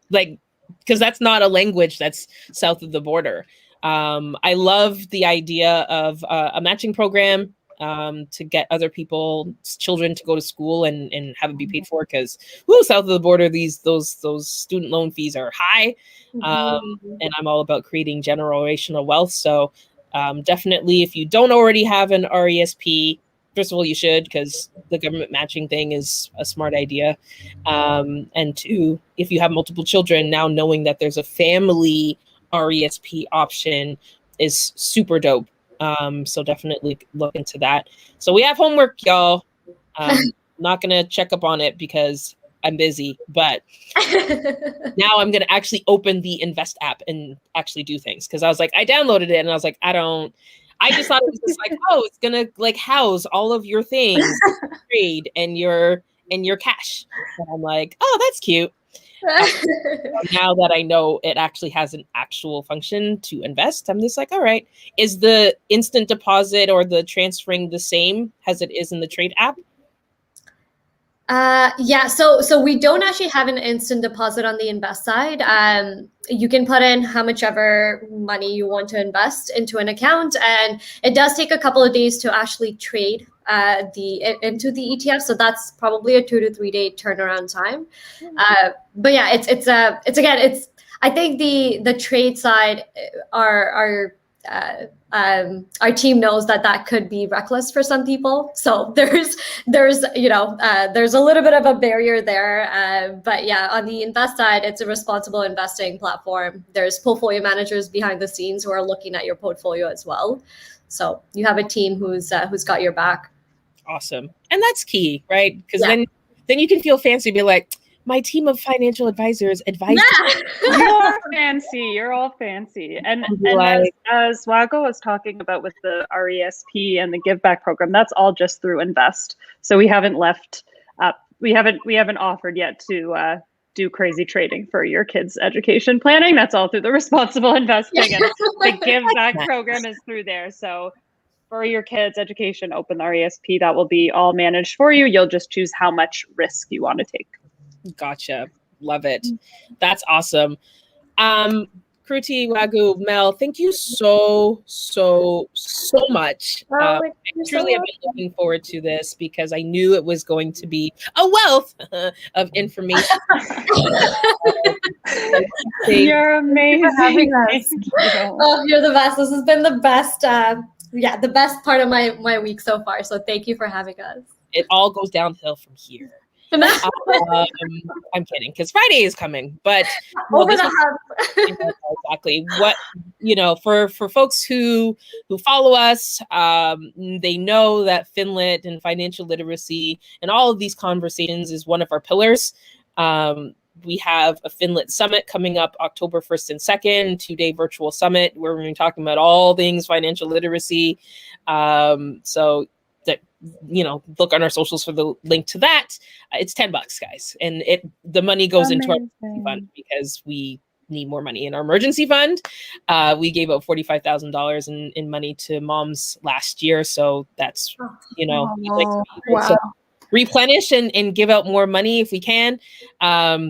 A: Like, because that's not a language that's south of the border. I love the idea of a matching program to get other people's children to go to school and have it be paid for, because south of the border, those student loan fees are high. And I'm all about creating generational wealth. So definitely, if you don't already have an RESP, first of all, you should, because the government matching thing is a smart idea. And two, if you have multiple children, now knowing that there's a family RESP option is super dope. So definitely look into that. So we have homework, y'all. Not gonna check up on it because I'm busy, but now I'm gonna actually open the Invest app and actually do things, because I was like, I downloaded it and I was like, I just thought it was just like, it's gonna like house all of your things, trade and your cash. And I'm like, that's cute. Now that I know it actually has an actual function to invest, I'm just like, all right, is the instant deposit or the transferring the same as it is in the Trade app?
C: Yeah, so we don't actually have an instant deposit on the invest side. You can put in how much ever money you want to invest into an account, and it does take a couple of days to actually trade into the ETF. So that's probably a 2 to 3 day turnaround time. But yeah, it's again, I think the trade side our team knows that could be reckless for some people. So there's there's a little bit of a barrier there. But yeah, on the invest side, it's a responsible investing platform. There's portfolio managers behind the scenes who are looking at your portfolio as well. So you have a team who's got your back.
A: Awesome. And that's key, right? Because
C: Yeah.
A: then you can feel fancy, be like, my team of financial advisors advised
D: You're fancy. You're all fancy. And
A: like,
D: as Wago was talking about with the RESP and the Give Back program, that's all just through Invest. So we haven't we haven't offered yet to do crazy trading for your kids' education planning. That's all through the responsible investing, and the Give Back program is through there. So for your kids' education, open the RESP. That will be all managed for you. You'll just choose how much risk you want to take.
A: Gotcha. Love it. That's awesome. Kruti, Wagyu, Mel, thank you so much. I truly have been looking forward to this because I knew it was going to be a wealth of information.
D: You're amazing.
C: Oh, you're the best. This has been the best. The best part of my week so far. So thank you for having us.
A: It all goes downhill from here. I'm kidding, because Friday is coming, but exactly what for folks who follow us, they know that FinLit and financial literacy and all of these conversations is one of our pillars. We have a FinLit summit coming up October 1st and 2nd, 2-day virtual summit where we're going to be talking about all things financial literacy. So that, look on our socials for the link to that. It's $10, guys. And the money goes into our fund because we need more money in our emergency fund. We gave out $45,000 in money to moms last year. So that's, so replenish and give out more money if we can.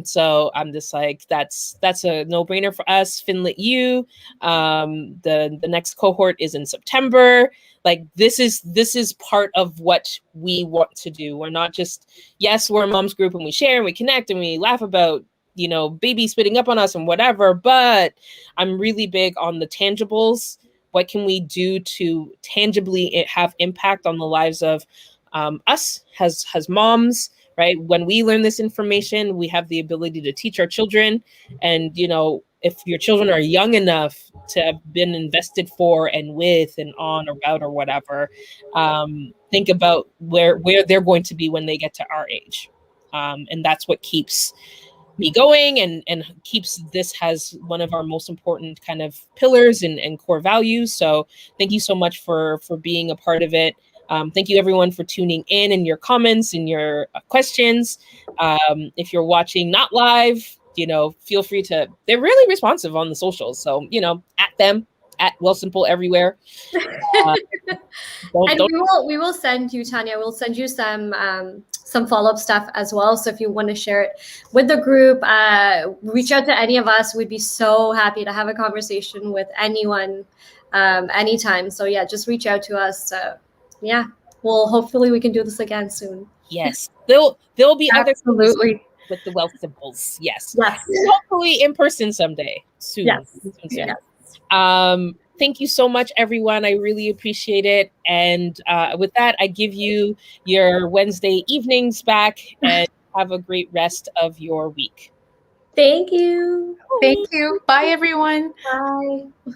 A: So I'm just like, that's a no-brainer for us. FinLit U. The next cohort is in September. Like this is part of what we want to do. We're not just, yes, we're a mom's group and we share and we connect and we laugh about, baby spitting up on us and whatever, but I'm really big on the tangibles. What can we do to tangibly have impact on the lives of us as moms, right? When we learn this information, we have the ability to teach our children. And, if your children are young enough to have been invested for and with and on or about or whatever, think about where they're going to be when they get to our age. And that's what keeps me going and keeps this as one of our most important kind of pillars and core values. So thank you so much for being a part of it. Thank you everyone for tuning in and your comments and your questions. If you're watching not live, feel free they're really responsive on the socials. So, at them, at Wealthsimple everywhere.
C: We will send you, Tanya, we'll send you some follow-up stuff as well. So if you want to share it with the group, reach out to any of us. We'd be so happy to have a conversation with anyone anytime. So yeah, just reach out to us. Hopefully we can do this again soon.
A: Yes, there'll be
B: absolutely
A: with the Wealthsimples. Yes.
C: Yes.
A: Hopefully in person someday soon.
C: Yes.
A: Yes. Thank you so much, everyone. I really appreciate it. And with that, I give you your Wednesday evenings back and have a great rest of your week.
C: Thank you.
B: Thank you. Bye, everyone.
C: Bye.